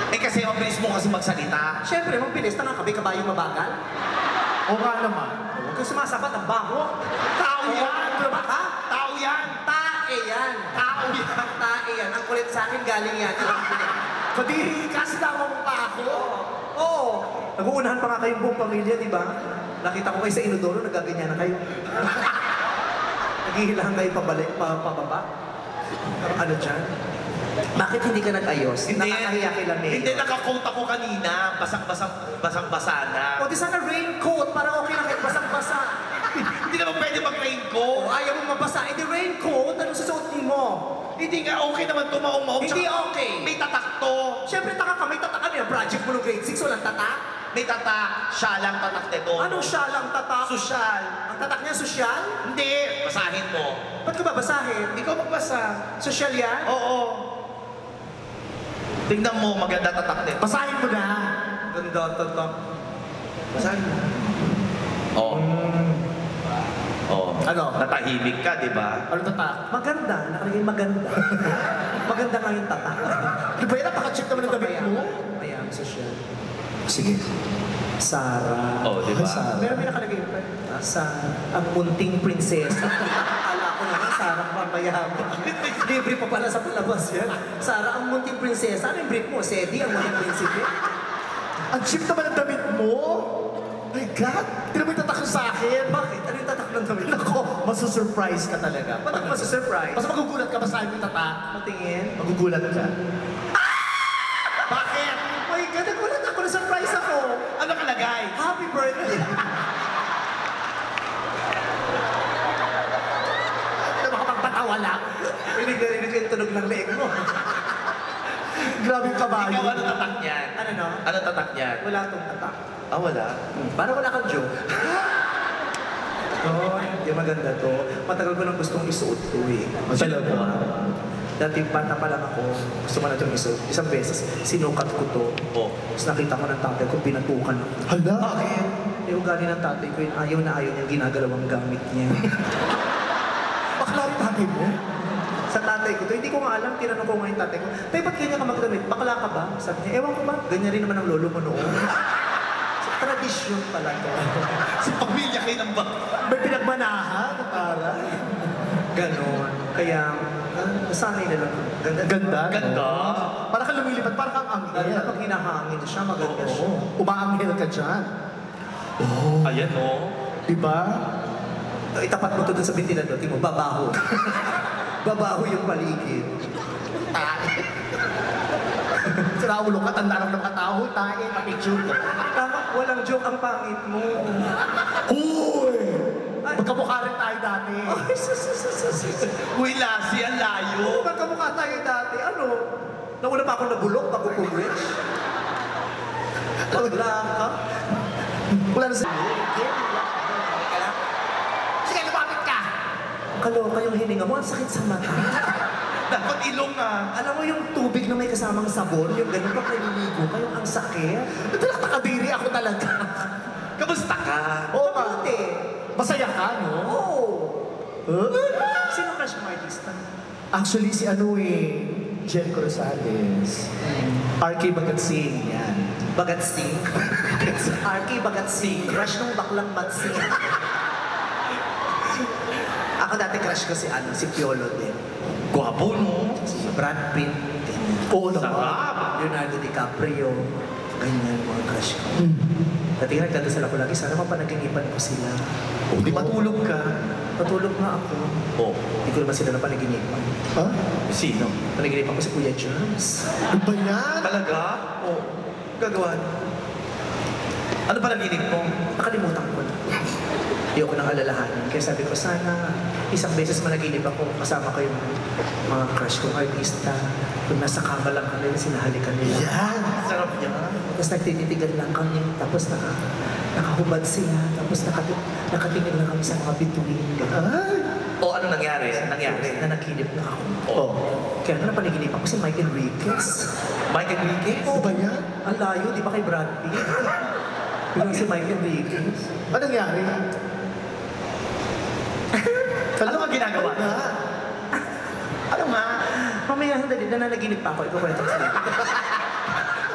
D: Eh kasi ang bilis mo kasi magsalita.
A: Siyempre, magbilis. Tanga ka, kabayong mabagal.
F: O nga naman.
A: Huwag kang sumasabat, ang baho.
D: Tao yan!
A: Ano ba ka?
D: Tao yan!
A: Tae yan.
D: Tao yan!
A: Tae yan. Ang kulit sa akin, galing yan.
F: Kadiri ka, sinama mo pa ako.
A: Oo. Nag-uunahan pa nga kayong buong pamilya, di ba? Nakita ko kayo sa Inodoro, nagaganyan na kayo. Naghihilahan kayo pababa. Ano dyan? Bakit hindi ka nag-ayos? Nakakahiya kila Mayor.
D: Hindi, nakakote ako kanina. Basang-basa na.
A: O di sana raincoat para okay na kahit basang-basa.
D: Hindi naman pwede
A: O
D: mag-raincoat.
A: ayaw mo mabasa, edi raincoat, anong susuotin mo?
D: Hindi nga okay naman tumaong-maong.
A: Hindi okay.
D: May tatak to.
A: Siyempre taka ka, may tatak ano yung project mo ng grade 6, walang tatak?
D: May tatak. Siya lang tatak nito.
A: Anong siya lang tatak?
D: Sosyal.
A: Ang tatak niya sosyal?
D: Hindi. Basahin mo.
A: Ba't ka babasahin?
D: Ikaw magbasa.
A: Sosyal yan?
D: Oo. Tingnan mo, maganda tatak nito.
F: Basahin mo na.
A: Ganda tatak. Basahin mo.
D: Oo. Oo.
A: Ano?
D: Natahimik ka, di ba?
F: Ano tatak?
A: Maganda, nakalagay maganda. Maganda nga yung tatak.
F: Di ba yan? Napaka-check naman ng damit mo.
A: Ayan, sosyal. Sige. Sara.
D: Oo, di ba?
A: Pero may nakalagay pa. Sa ang munting prinsesa. Akala ko naman, Sara pampayaman. Libre pa pala sa palabas yan. Sara, ang munting prinsesa. Ano yung brief mo? Sedi, ang munting prinsipe.
F: Ang cheap naman ng damit mo. My God! Hindi naman tatak sa akin.
A: Bakit? Ano yung tatak ng damit?
F: Ako, masusurprise ka talaga.
A: Ba't ako masusurprise?
F: Basta magugulat ka, basahin mo yung tatak.
A: Patingin.
F: Magugulat ka.
A: Bakit? Oh my God, nagulat ako. Na-surprise ako.
D: Ano kalagay?
A: Happy birthday.
F: Ano makapagpatawa lang?
A: Rinig na rinig yung tunog ng leeg mo.
F: Grabe yung kabayo.
D: Ikaw, ano tatak niyan?
A: Ano no?
D: Ano tatak niyan?
A: Wala tong tatak.
D: Ah, wala.
A: Para wala kang joke. Oh, hindi maganda to. Matagal ko nang gustong isuot to eh.
F: Talaga?
A: Dati bata pa lang ako, gusto ko na itong isuot. Isang beses, sinukat ko to.
D: Oh.
A: Tapos nakita ko ng tatay ko, pinatukan ako.
F: Hala?
A: Bakit? Eh, ugali ng tatay ko yun, ayaw na ayaw niya ginagalaw ang gamit niya.
F: Bakla yung tatay mo?
A: Sa tatay ko to, hindi ko nga alam, tinanong ko nga yung tatay ko, tay, ba't ganyan ka magdamit? Bakla ka ba? Sabi niya, ewan ko ba? Ganyan rin naman ang lolo mo noon. So, tradisyon pala to.
D: Sa pamilya kayo ng bak.
F: May pinagmanahan na para.
A: Ganon. Kaya, nasanay na lang. Ganda.
F: Ganda.
D: Ganda.
F: Para kang lumilipad, para kang
A: Lalo na
F: anghel.
A: pag hinahangin siya, maganda siya.
F: Oo. Umaanghel ka dyan.
D: Ayan, oh.
F: Diba?
A: Itapat mo to dun sa ventilador, tingnan mo, babaho. Babaho yung paligid.
F: Sira ulo ka, tanda ng mga tao, tae, ka-picture ko.
A: Tama, walang joke ang pangit mo.
F: Huy! Magkamukha rin tayo dati.
A: Ay, sus.
D: Uy, Lassie, ang layo.
A: Magkamukha tayo dati. Ano? Nauna pa ako nabulok bago pumish. Wala ka.
F: Wala na sa... Sige, lumapit ka!
A: Kaloka yung hininga mo, ang sakit sa mata.
D: Dapat ilong ah.
A: Alam mo yung tubig na may kasamang sabon, yung ganun pag naliligo kayo, ang sakit.
F: Ito lang takadiri ako talaga.
D: Kamusta ka?
F: Oo,
A: Mabuti.
F: Masaya ka, no?
A: Oo.
F: Huh?
A: Sino crush mo artista?
F: Actually, si ano eh, Jericho Rosales. RK Bagatsing, yan.
A: Bagat Singh. RK Bagat Singh. Crush nung baklang Batsing. Ako dati crush ko si si Piolo din.
D: Gwapo, no?
A: Si Brad Pitt.
F: Oo naman.
D: Sarap.
A: Leonardo DiCaprio. Ganyan mga crush ko. Dati nagdadasal ako lagi, sana mapanaginipan ko sila.
D: Oh, di matulog ka.
A: Patulog nga ako.
D: Oh,
A: Hindi ko naman sila napanaginipan.
F: Ha?
D: sino?
A: Panaginipan ko si Kuya Germs.
F: Ano ba yan?
D: Talaga? Oh, gagawa. Ano pa naginig mo?
A: Nakalimutan ko na. Ayoko nang alalahanin. Kaya sabi ko, sana isang beses managinip ako kasama ko yung mga crush kong artista. Kung nasa kama lang kami, sinahalikan nila.
F: Yan!
D: Sarap niya.
A: Tapos nagtititigan lang kami, tapos nakahubad sila, tapos nakatingin lang kami sa mga bituin.
D: O ano nangyari?
A: Na naginip na ako.
D: Oh.
A: Kaya nga napaniginip ako si Mike Enriquez.
D: Mike Enriquez?
F: Ano ba yan?
A: Ang layo, di ba kay Brad Pitt? Yung si Mike Enriquez.
F: Ano nangyari?
D: Ano ang ginagawa? Ano nga?
A: Mamaya, sandali, nananaginip pa ako. Ikaw kwento ko sa'yo.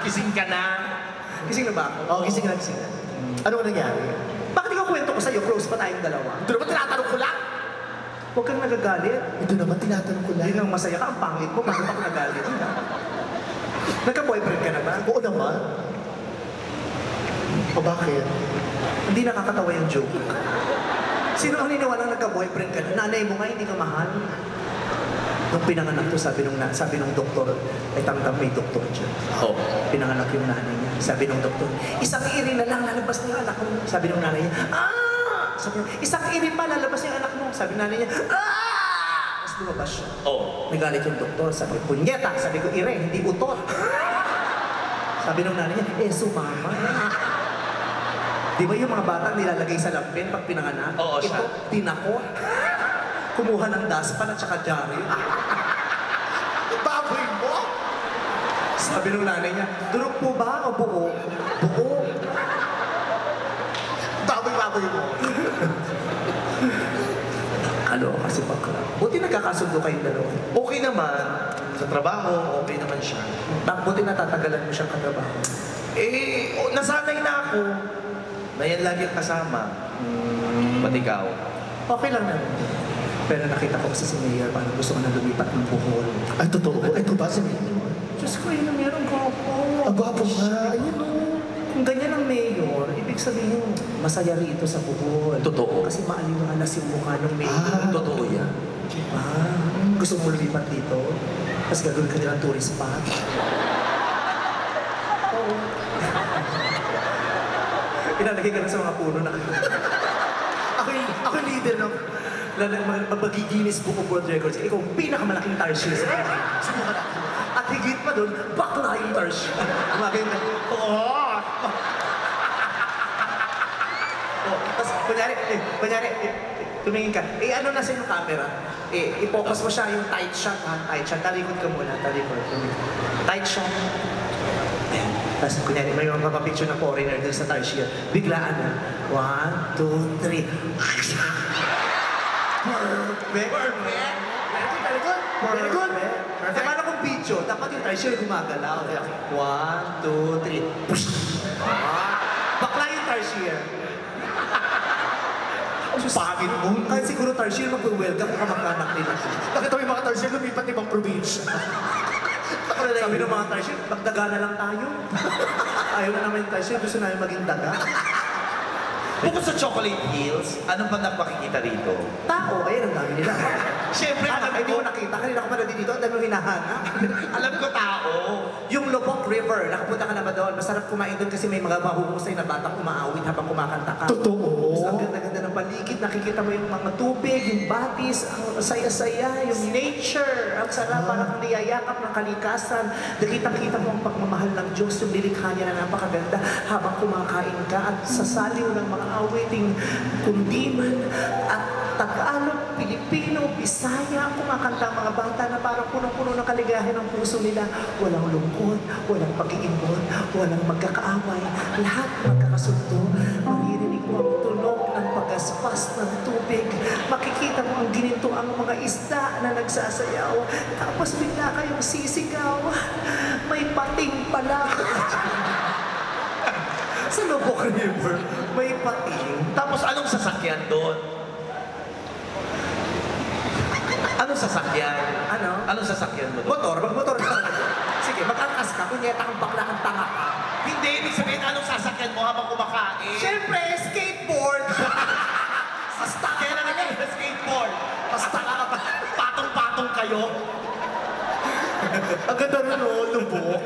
D: Gising ka na.
A: Gising na ba ako?
F: Oo, gising na. Ano ang nangyari?
A: Bakit ikaw kwento ko sa'yo? Close pa tayong dalawa.
F: Ito naman tinatanong ko lang.
A: Huwag kang nagagalit.
F: Ito naman tinatanong ko lang.
A: Hindi nang masaya ka, ang pangit mo, bakit ako nagalit ka? Nagka-boyfriend ka na ba?
F: Oo naman. O bakit?
A: Hindi nakakatawa yung joke. Sino ang niniwalang nagka-boyfriend ka na? Nanay mo nga, hindi ka mahal. Nung pinanganak to, sabi nung doktor, ay tamtam may doktor dyan.
D: Oh.
A: Pinanganak yung nanay niya. Sabi nung doktor, isang iri na lang lalabas ng anak mo. Sabi nung nanay niya, Sabi niya, isang iri pa lalabas yung anak mo. Sabi nanay niya, Tapos lumabas siya.
D: Oh.
A: Nagalit yung doktor, sabi ko, punyeta, sabi ko, ire, hindi utot. Sabi nung nanay niya, sumama. Di ba yung mga batang nilalagay sa lampin pag pinanganak?
D: Oo, siya.
A: Ito, tinakot. Kumuha ng daspan at saka jari.
F: Baboy mo?
A: Sabi nung nanay niya, durog po ba o buo? Buo.
F: Baboy mo.
A: Ano kasi pagka. Buti nagkakasundo kayong dalawa.
D: Okay naman. Sa trabaho, okay naman siya.
A: Buti natatagalan mo siyang katrabaho.
D: Nasanay na ako. Na yan lagi ang kasama. Ba't ikaw?
A: Okay lang naman. Pero nakita ko kasi si Mayor, parang gusto ko na lumipat ng Bohol.
F: Ay, totoo. Ito ba si Mayor?
A: Diyos ko, yun ang meron gwapo.
F: Ang gwapo nga. Ayun o.
A: Kung ganyan ang mayor, ibig sabihin, masaya rito sa Bohol.
D: Totoo.
A: Kasi maaliwalas yung mukha ng mayor.
D: Totoo yan.
A: Diba? Gusto mo lumipat dito? Tapos gagawin ka nilang tourist spot? Oo. Ilalagay ka na sa mga puno na.
F: Ako yung leader ng...
A: Mapagiginis Book of World Records. Ikaw ang pinakamalaking tarsier sa Pilipinas. At higit pa doon, bakla yung tarsier. Gumagay na. Tapos, kunyari, tumingin ka. Ano na sa yung camera? I-focus mo siya yung tight shot, ha? Tight shot. Talikod ka muna, talikod. Tight shot. Ayan. Tapos, kunyari, may mga mapapicture na foreigner doon sa tarsier. Biglaan na. 1, 2, 3. Perfect.
F: Very good. Very good.
A: Perfect. Paano kung video? Dapat yung tarsier gumagalaw. 1, 2, 3. Push! Bakla yung tarsier.
F: Ang pangit mo.
A: Kahit siguro tarsier mag-welcome kung kamag-anak nila.
F: Nakita mo yung mga tarsier lumipat ibang probinsya.
A: Sabi ng mga tarsier, magdaga na lang tayo. Ayaw na naman yung tarsier, gusto namin maging daga.
D: Bukod sa Chocolate Hills, anong ba nakikita rito?
A: Tao, ayun ang dami nila.
D: Siyempre, alam
A: Ay, di
D: ko,
A: mo nakita. Kanina ko pa na dito, ang dami mo hinahanap.
D: alam ko tao.
A: Yung Lubbock River, nakapunta ka na ba doon? Masarap kumain doon kasi may mga mahuhusay na batang umaawit habang kumakanta ka.
F: Totoo.
A: Ang ganda-ganda ng paligid, nakikita mo yung mga tubig, yung batis, ang saya-saya, yung nature. Ang sarap, parang kang niyayakap ng kalikasan. Nakita-kita mo ang pagmamahal ng Diyos, yung lilikha niya na napakaganda habang kumakain ka at sasaliw ng mga awiting kundiman at Tagalog, Pilipino, Bisaya, kumakanta ang mga bata na parang punong-puno ng kaligayahan ng puso nila. Walang lungkot, walang pag-iimbon, walang magkakaaway. Lahat magkakasundo. Maririnig mo ang tunog ng pagaspas ng tubig. Makikita mo ang gininto ang mga isda na nagsasayaw. Tapos bigla kayong sisigaw. May pating pala. Sa Lubbock River, may pating.
D: Tapos anong sasakyan doon? Anong sasakyan?
A: Ano?
D: Anong sasakyan mo doon?
A: Motor, magmotor ka. Sige, mag-angkas ka, kunyeta kang bakla kang tanga ka.
D: Hindi, ibig sabihin anong sasakyan mo habang kumakain?
A: Siyempre, skateboard!
D: Basta kaya na naman yung skateboard. Basta ka pa, patong-patong kayo.
A: Ang ganda rin o, Lubbock.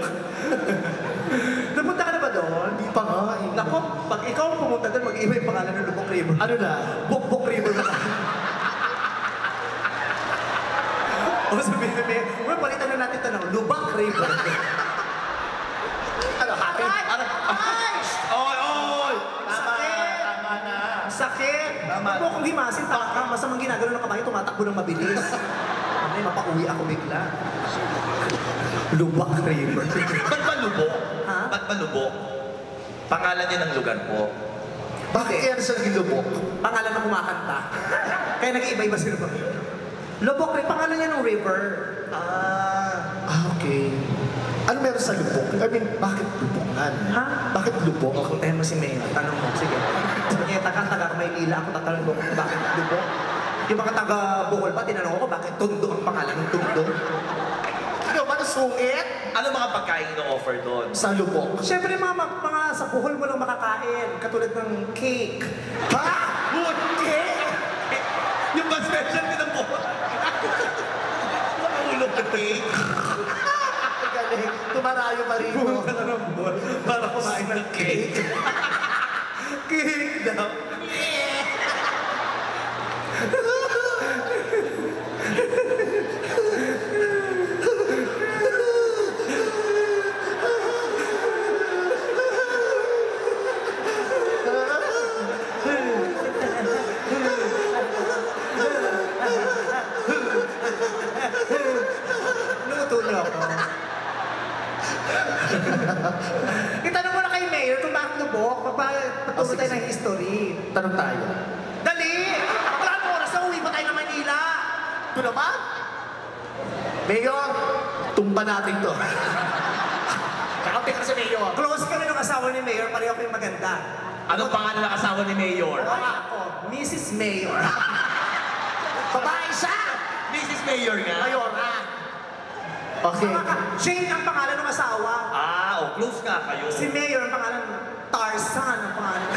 A: Napunta ka na ba doon?
F: Hindi pa nga eh.
A: Naku, pag ikaw pumunta doon, mag-iba yung pangalan ng Lubbock River.
F: Ano na?
A: Bukbok River na. O sabihin, palitan na natin ito ng Lubbock River.
F: Ano, happy?
D: Oy, oy!
A: Sakit!
C: Tama na.
A: Sakit!
C: Tama.
A: Huwag mo akong himasin, taka. Masamang ginagano ng kabayo, tumatakbo ng mabilis. Mamaya, mapauwi ako bigla. Lubak River.
D: Ba't ba lubok?
A: Ha?
D: Ba't ba lubok? Pangalan niya ng lugar po.
C: Bakit kaya sa Lubok?
A: Pangalan ng kumakanta. Kaya nag-iiba-iba sila ba? Lubok rin, pangalan niya ng river.
C: Okay. Ano meron sa Lubok? I mean, bakit Lubok nga?
A: Ha?
C: Bakit Lubok?
A: Puntahin mo si Mayor, tanong mo, sige. Nyeta kang taga Maynila, ako tatanong mo kung bakit Lubok. Yung mga taga Bohol pa, tinanong ko bakit Tondo ang pangalan ng Tondo.
C: Ano ba, sungit?
D: Ano mga pagkain na-offer doon?
C: Sa Lubok.
A: Siyempre mga sa Bohol mo lang makakain, katulad ng cake.
C: Ha? Good cake?
D: Yung ba special din ang buhay? Nakahulog na cake.
C: Galing. Tumarayo pa rin mo.
A: Pumunta ka ng Bohol para kumain ng cake. Cake daw. Luto niyo ako. Itanong mo na kay Mayor kung bakit lubok. Pagpatuloy tayo ng history.
C: Tanong tayo.
A: Dali! Wala mo oras na uwi pa tayo ng Manila.
C: Ito naman. Mayor, tumba natin to. Kakampi ka sa Mayor.
A: Close kami ng asawa ni Mayor, pareho kami maganda.
D: Anong pangalan ng asawa ni Mayor?
A: Oo nga ako, Mrs. Mayor.
C: Babae siya!
D: Mrs. Mayor nga?
C: Mayor, ha? Okay.
A: Shane ang pangalan ng asawa.
D: Close nga kayo.
A: Si Mayor ang pangalan, Tarzan ang pangalan.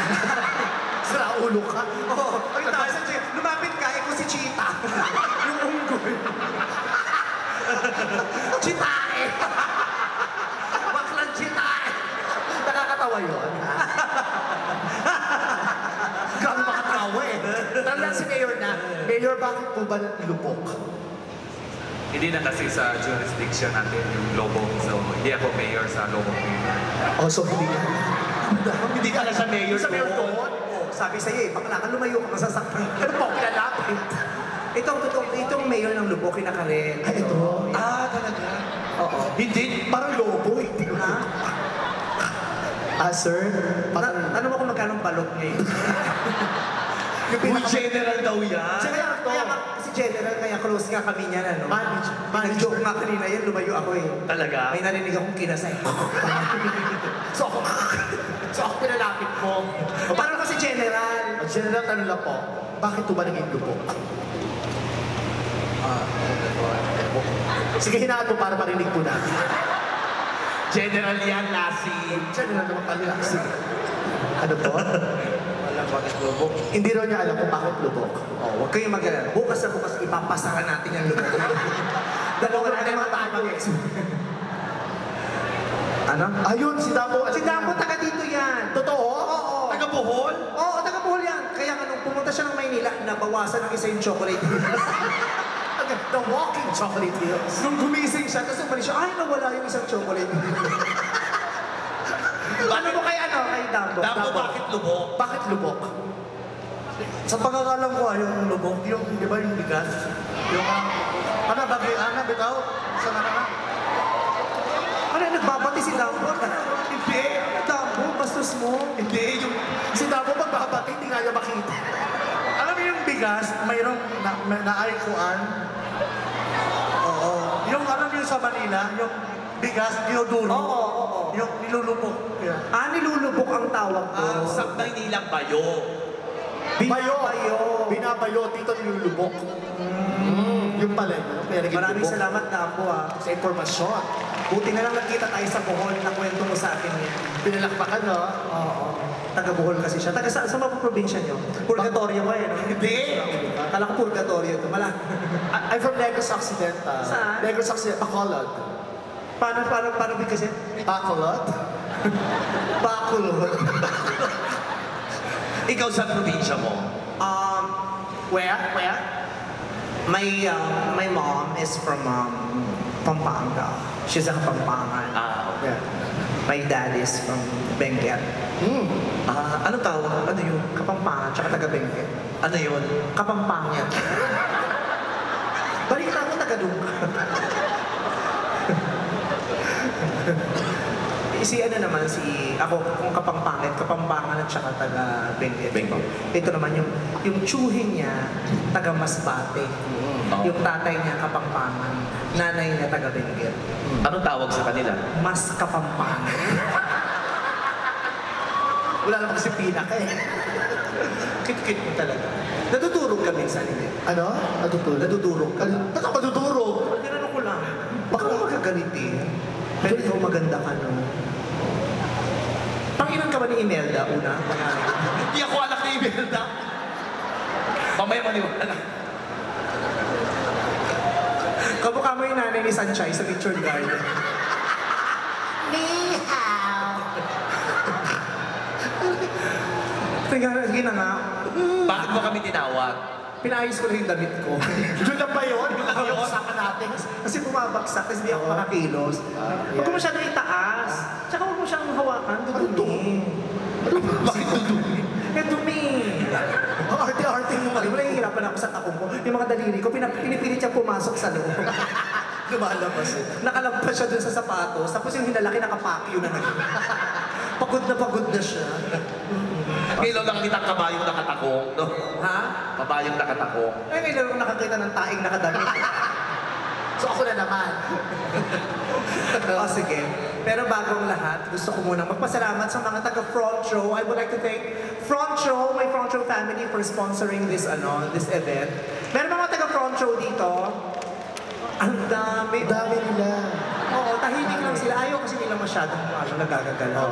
C: Sira ulo ka.
A: Oo, yung Tarzan, lumapit ka, ikaw si Cheetah. Yung unggoy. Chitae! Baklang Chitae!
C: Nakakatawa yun. Grabe makatawa eh. Tanong si Mayor na, Mayor, bakit po ba lubok?
H: Hindi na kasi sa jurisdiction natin yung Lobong. So, hindi ako mayor sa Lobong.
C: Oh, so hindi ka.
D: Hindi ka na siya mayor
C: Sa Mayor
D: doon.
C: doon?
A: Oo, sabi sa'yo eh, bakla ka lumayo ka, masasaktan ka.
C: Ano po, pinalapit?
A: Itong mayor ng Lubok, kinakaret.
C: Ay, ito.
D: Talaga?
A: Oo.
C: Hindi, parang lobo eh.
A: Ha?
C: Sir, parang...
A: Ano mo kung magkano ang balot ngayon?
D: Uy, general daw yan.
A: Si General, kaya close nga kami niyan, ano? Nag-joke nga kanina yan, lumayo ako eh.
D: Talaga?
A: May narinig akong kinasay.
C: So ako pinalapit mo.
A: Parang kasi General.
C: General, ano lang po, bakit ito ba naging lubok? Sige, hinaan mo para marinig po natin.
D: General yan, Lassie.
C: General naman pala. Sige. Ano po?
A: Wala bakit lubok.
C: Hindi raw niya alam kung bakit lubok.
A: Oh, huwag kayong mag-alala. Bukas na bukas, ipapasaran natin yung lubok. Dalawa na naman tayo mag-expect. Ano?
C: Ayun, si Damo.
A: Si Damo, taga dito yan.
C: Totoo?
A: Oo.
D: Taga Bohol?
A: Oo, taga Bohol yan. Kaya nga nung pumunta siya ng Maynila, nabawasan ng isa yung chocolate.
C: The walking chocolate hills.
A: Nung gumising siya, tapos umalis siya, ay, nawala yung isang chocolate. Ano mo kay Dambo?
D: Dambo, bakit lubok?
C: Bakit lubok?
A: Sa pagkakalam ko, yung lubok, yung, di ba yung bigas? Yung, ano, bagay, bitaw? Saan na? Ano, nagbabati si Dambo? Hindi. Dambo, bastos mo.
C: Hindi, yung... Si Damo magbabati, hindi nga niya makita.
A: Alam mo yung bigas, mayroong na-aikuan? Oo. Yung alam mo yung sa Manila, yung bigas, dinuduro. Oo. Yung nilulubok. Nilulubok ang tawag ko.
D: Sa Maynila, bayo.
C: Bayo. Binabayo, dito nilulubok. Yung pala yun. Kaya naging
A: Maraming
C: lubok.
A: salamat, Dambo,
C: Sa informasyon.
A: Buti na lang nagkita tayo sa Bohol na kwento mo sa akin yan.
C: Pinalakpakan, no?
A: Oo. Taga Bohol kasi siya. Taga sa mga probinsya niyo? Purgatorio ba yan?
C: Hindi.
A: Kala ko purgatorio ito.
C: I'm from Negros Occidental.
A: Saan?
C: Negros Occidental, Bacolod.
A: Paano bigkasin?
C: Bacolod?
A: Bacolod.
D: Ikaw sa probinsya mo?
A: Where? My mom is from Pampanga. She's a Kapampangan.
D: Okay.
A: My dad is from Benguet.
D: Ano tawag? Ano yun?
A: Kapampangan, tsaka taga Benguet.
D: Ano yun?
A: Kapampangan. Balik na ako taga doon. Si ano naman, ako kung Kapampangan at saka taga Benguet. Ito naman yung tsuhin niya, taga Masbate. Yung tatay niya Kapampangan, nanay niya taga Benguet.
D: Anong tawag sa kanila?
A: Mas Kapampangan.
F: Wala naman kasi pinaka eh.
A: Kit-kit mo talaga. Natutulog ka minsan, hindi?
F: Ano?
A: Natutulog ka lang.
F: Ba't ako matuturo?
A: Tinanong ko lang, baka mo magagalitin. Pero ikaw maganda ka, no? Pangilan ka ba ni Imelda, una?
D: Hindi ako anak ni Imelda. Mamaya maniwala.
A: Kamukha mo yung nanay ni Sanchay sa Picture Garden.
G: Ni hao.
A: Sige na nga.
D: Bakit mo kami tinawag?
A: Pinayos ko lang yung damit ko.
F: Yun lang ba yun? Yung nakausapan natin.
A: Kasi bumabagsak, kasi hindi ako makakilos. Huwag mo masyadong itaas. Tsaka huwag mo siyang hawakan. Dudumi.
D: Bakit dudumi?
A: Eh, dumi.
F: Arte-arte mo.
A: Alam mo, nahihirapan ako sa takong ko. Yung mga daliri ko, pinipilit siya pumasok sa loob.
F: Lumalabas eh.
A: Nakalagpas siya dun sa sapatos. Tapos yung hinalaki, nakapakyo na pagod na siya.
D: Ngayon lang nakita kabayong nakatakong, no?
A: Ha?
D: Kabayong nakatakong.
A: Ay, ngayon ako nakakita ng taing nakadamit.
F: So ako na naman.
A: O sige. Pero bagong lahat, gusto ko munang magpasalamat sa mga taga-Front Row. I would like to thank Front Row, my Front Row family for sponsoring this event. Meron mga taga-Front Row dito. Ang dami.
F: Dami nila.
A: Oo, tahimik lang sila. Ayaw kasi nila masyadong nagagagalaw.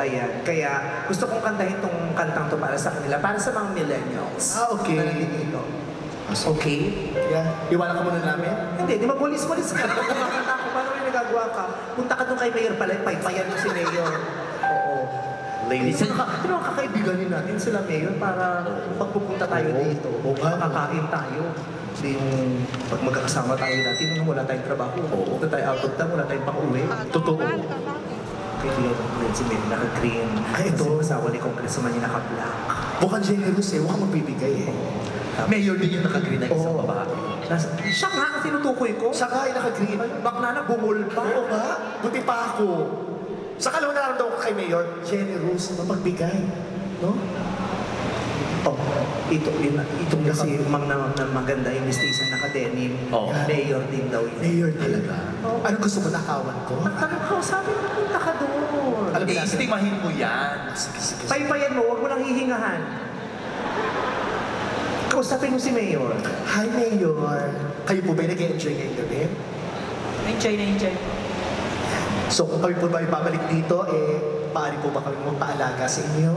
A: Ayan. Kaya gusto kong kantahin tong kantang to para sa kanila. Para sa mga millennials.
F: Okay.
A: Na nandito. Okay?
F: Yeah. Iwala ka muna namin?
A: Hindi, di ba bulis-bulis ka? Kung kumakanta ako, paano may nagagawa ka? Punta ka doon kay Mayor pala, paypayan mo si Mayor. Oo.
D: Ladies and
A: Di ba kakaibiganin natin sila Mayor para pagpupunta tayo dito, makakain tayo. Hindi yung pag magkakasama tayo natin, nung wala tayong trabaho, punta tayo out of town, wala tayong pang-uwi. Totoo. Kaya di yan si Mayor naka-green.
F: Ay, ito.
A: Kasi asawa ni Congressman niya naka-black.
F: Mukhang generous eh. Mukhang magbibigay eh.
D: Mayor din yung naka-green na isang babae.
A: Siya nga ang tinutukoy ko.
F: Siya nga ay naka-green.
A: Bakla na, bumul pa.
F: Oo nga. Buti pa ako. Sa kalawang nararamdaman ko kay Mayor, generous, mapagbigay. No?
A: Oh, itong kasi na maganda yung mistisan naka-denim.
D: Oh.
A: Mayor din daw yun.
F: Mayor talaga.
A: Oo.
F: Ano gusto mo nakawan ko?
A: Tanong ko, sabi mo punta ka doon.
F: Alam mo natin.
D: Iistimahin mo yan.
F: Sige.
A: Paypayan mo, huwag mo lang hihingahan. Kausapin mo si Mayor.
F: Hi, Mayor. Kayo po ba'y nag-enjoy ngayong gabi?
B: Enjoy.
F: So kung kami po ba babalik dito, paari po ba kami magpaalaga sa inyo?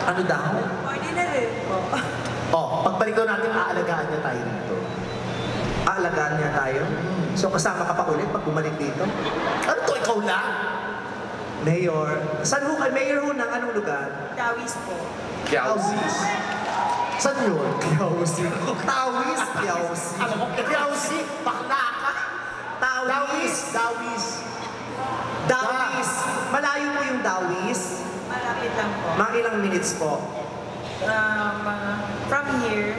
A: Ano daw?
B: Pwede na rin po.
F: Pagbalik daw natin, aalagaan niya tayo dito.
A: Aalagaan niya tayo. So kasama ka pa ulit pag bumalik dito?
F: Ano to, ikaw lang?
A: Mayor. Saan ho kayo? Mayor ho ng anong lugar?
B: Dawis po.
F: Kiausis. Saan yun?
A: Kiausi. Tawis? Kiausi.
F: Alam mo, Kiausi, bakla ka.
A: Tawis. Dawis. Malayo mo yung Dawis.
B: Malapit lang po.
A: Mga ilang minutes po?
B: From here,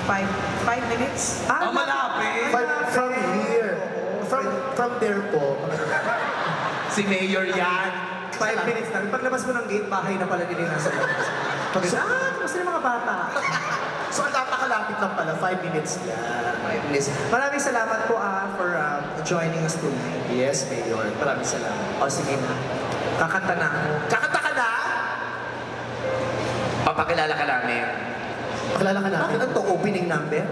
B: 5 minutes.
D: Malapit.
F: From here. From there po.
D: Si Mayor yan.
A: 5 minutes lang. Paglabas mo ng gate, bahay na pala nila nasa labas. Kamusta yung mga bata?
F: So ang napakalapit lang pala, 5 minutes yan.
A: 5 minutes. Maraming salamat po for joining us tonight.
F: Yes, Mayor. Maraming salamat.
A: O sige na. Kakanta na ako.
F: Kakanta ka na?
D: Papakilala ka namin.
F: Pakilala ka namin?
A: Bakit ito opening number?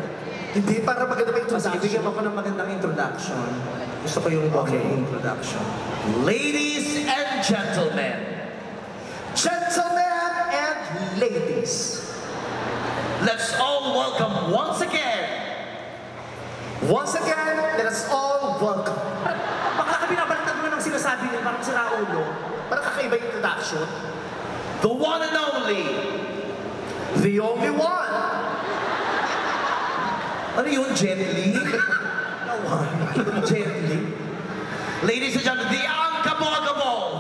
F: Hindi, para maganda ba
A: O sige, bigyan mo ako ng magandang introduction. Gusto ko yung introduction.
D: Ladies and gentlemen,
F: Gentlemen and ladies,
D: let's all welcome once again
F: let us all welcome.
A: Baka ka binabaliktad mo ng sinasabi niya, parang si Raulo.
F: Parang kakaiba yung introduction.
D: the one and only,
F: The only one.
D: ano yun, Jet Li?
A: Jet Li.
D: Ladies and gentlemen, the Uncabogable,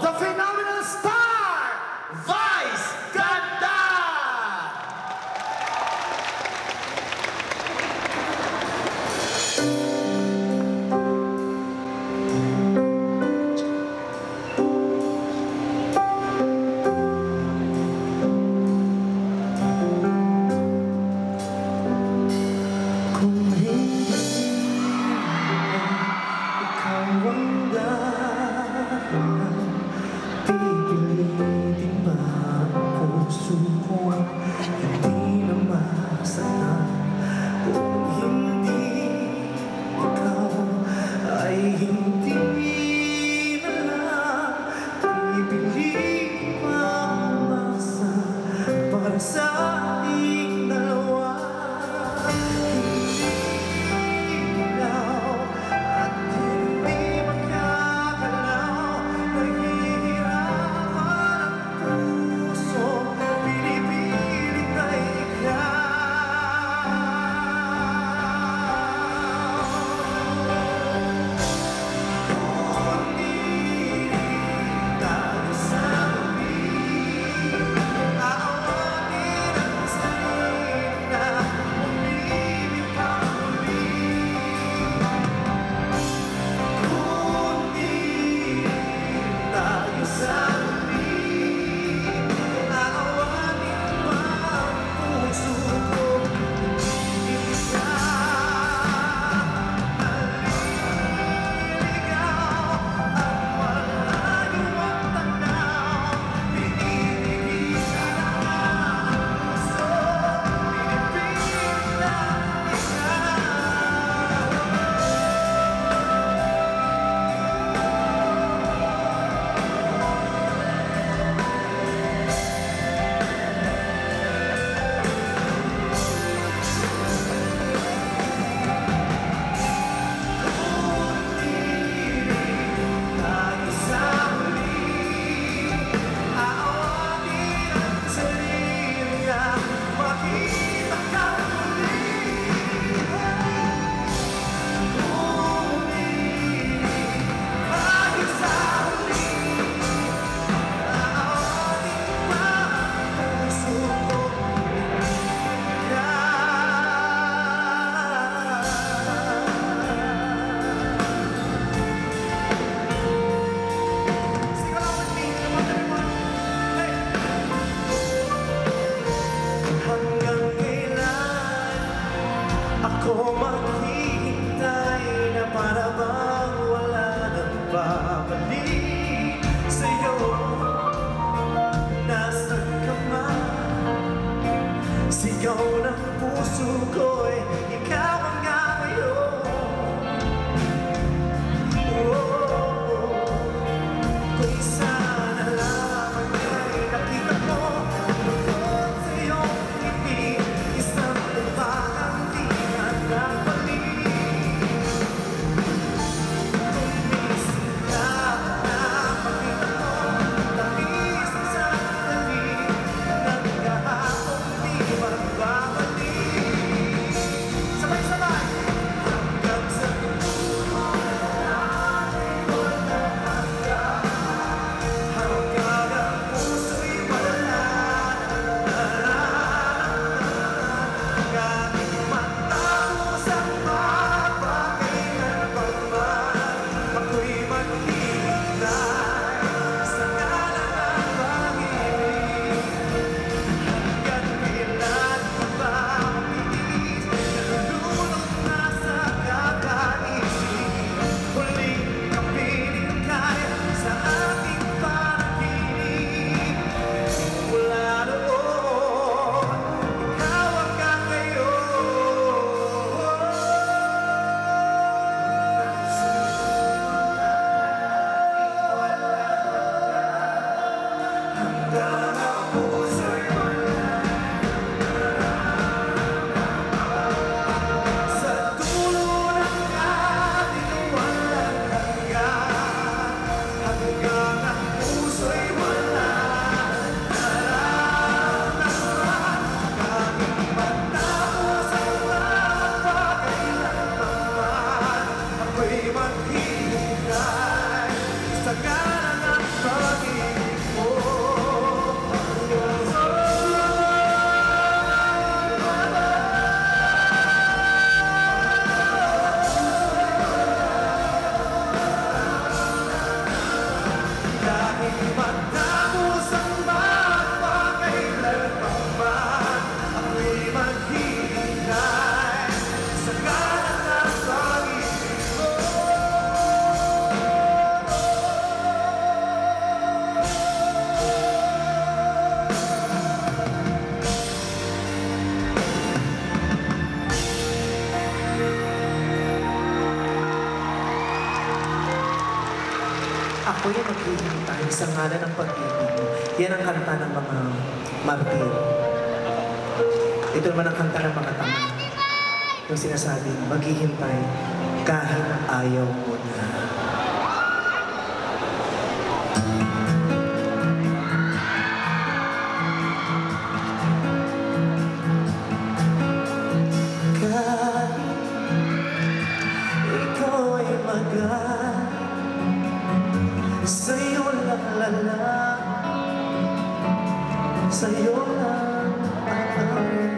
A: Pinipilit pang umasa para sa ating dalawa. Hindi ilaw at hindi magkakalaw. Nahihirapan ang puso, pinipilit na ikaw. Kung hindi tayo sa sa ngalan ng pag-ibig. Yan ang kanta ng mga martir. Ito naman ang kanta ng mga tama. Yung sinasabing, maghihintay kahit ayaw mo na. Sa'yo lang lalang, sa'yo lang aawin.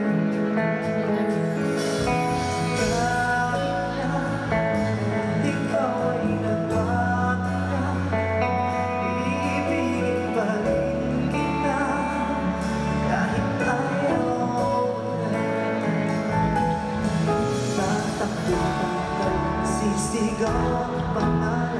A: Kahit na ikaw ay nagpapala, ibigin pa rin kita kahit ayaw na. Tatakbo at sisigaw ang pangalan.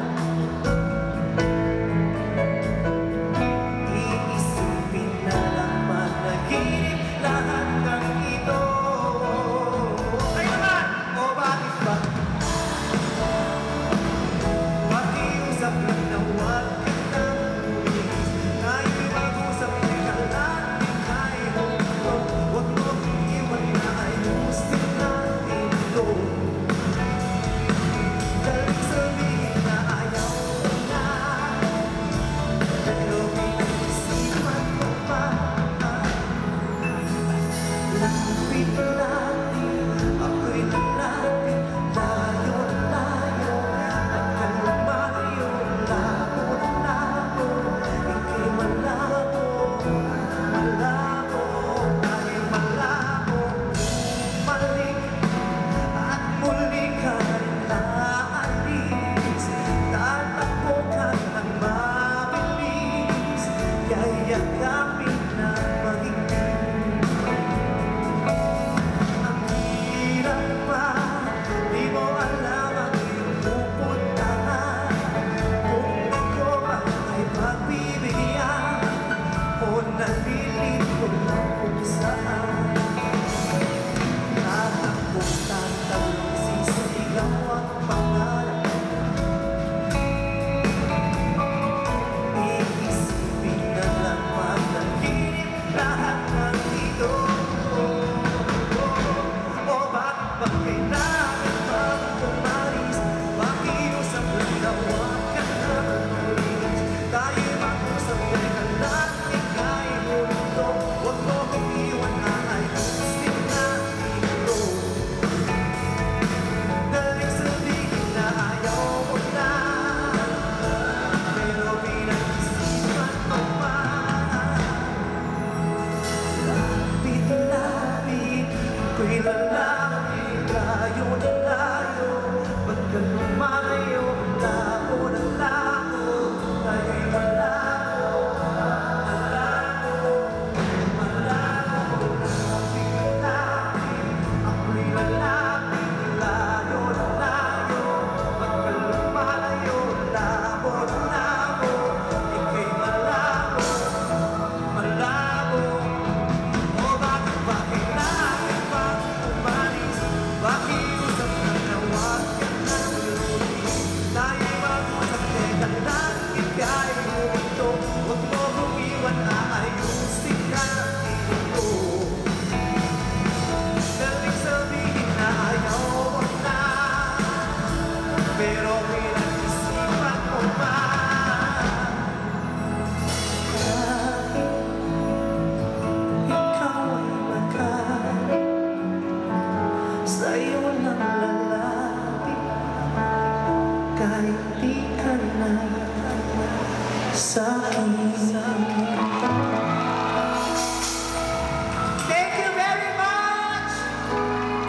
A: Thank you very much!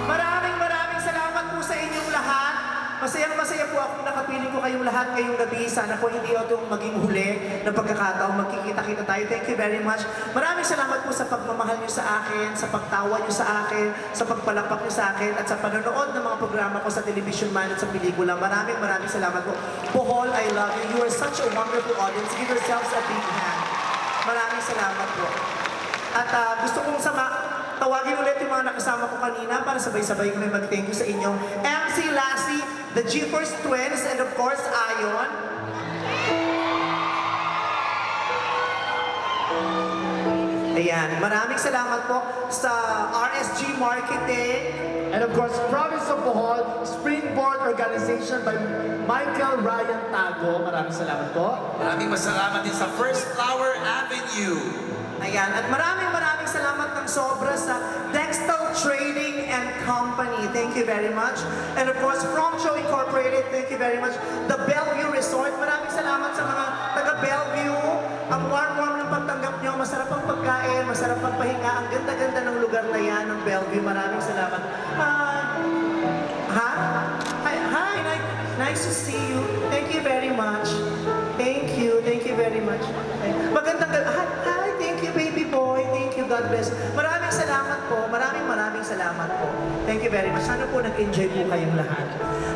A: Maraming salamat po sa inyong lahat. Masayang-masaya po akong nakapiling ko kayong lahat ngayong gabi. Sana po hindi ito maging huli ng pagkakataon. Magkikita-kita tayo. Thank you very much. Maraming salamat po sa pagmamahal nyo sa akin, sa pagtawa nyo sa akin, sa pagpalakpak nyo sa akin, at sa panonood ng mga programa ko sa television man at sa pelikula. Maraming salamat po. Bohol, I love you. You are such a wonderful audience. Give yourselves a big hand. Maraming salamat po. At gusto kong tawagin ulit yung mga nakasama ko kanina para sabay-sabay kami mag-thank you sa inyong MC Lassie, the GeForce Twins, and of course, Ayon. Ayan, maraming salamat po sa RSG Marketing.
F: And of course, Province of Bohol, Springboard Organization by Michael Ryan Tago. Maraming salamat po.
D: Maraming masalamat din sa First Flower Avenue.
A: Ayan, at maraming salamat ng sobra sa Dextal Trading and Company. Thank you very much. And of course, From Show Incorporated, thank you very much. The Bellevue Resort, maraming salamat sa mga taga-Bellevue. Ang warm-warm ng pagtanggap nyo, masarap ang pagkain, masarap ang pahinga. Ang ganda-ganda ng lugar na yan, ng Bellevue. Maraming salamat. Hi, nice to see you. Thank you very much. Thank you very much. Magandang hi, thank you baby boy. Thank you, God bless. Maraming salamat po. Maraming salamat po. Thank you very much. Sana po nag-enjoy po kayong lahat.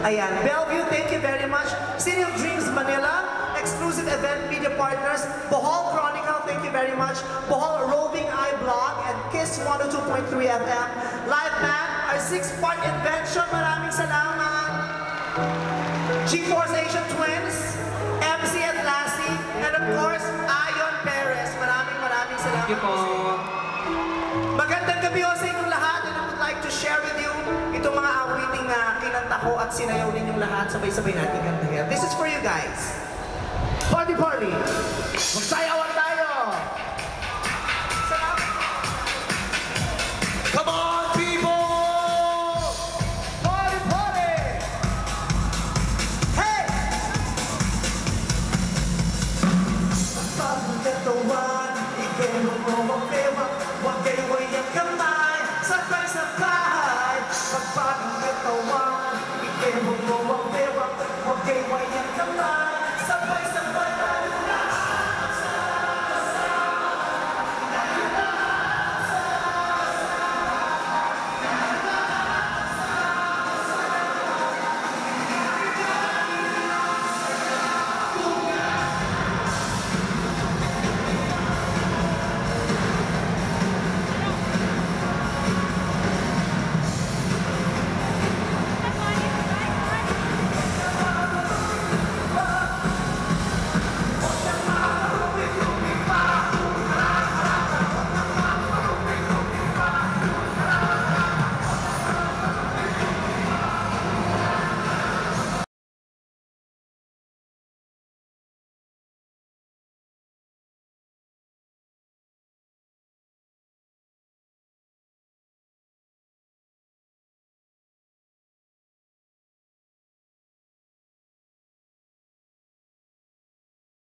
A: Ayan, Bellevue, thank you very much. City of Dreams Manila, exclusive event media partners, Bohol Chronicle, thank you very much. Bohol Roving Eye Blog and Kiss 102.3 FM. Live Band, our 6-part invention. Maraming salamat. G-Force Asian Twins, MC at Lassie, and of course, Ayon Perez. Maraming salamat.
E: Thank you po.
A: Magandang gabi ho sa inyong lahat, and I would like to share with you itong mga awiting na kinanta ko at sinayaw ninyong lahat. Sabay-sabay natin kantahin. This is for you guys.
F: Party! Magsayawan tayo!
D: Come on, people!
F: Party!
A: Hey! Pagkatawan, ikaw mo mapema, wag kayo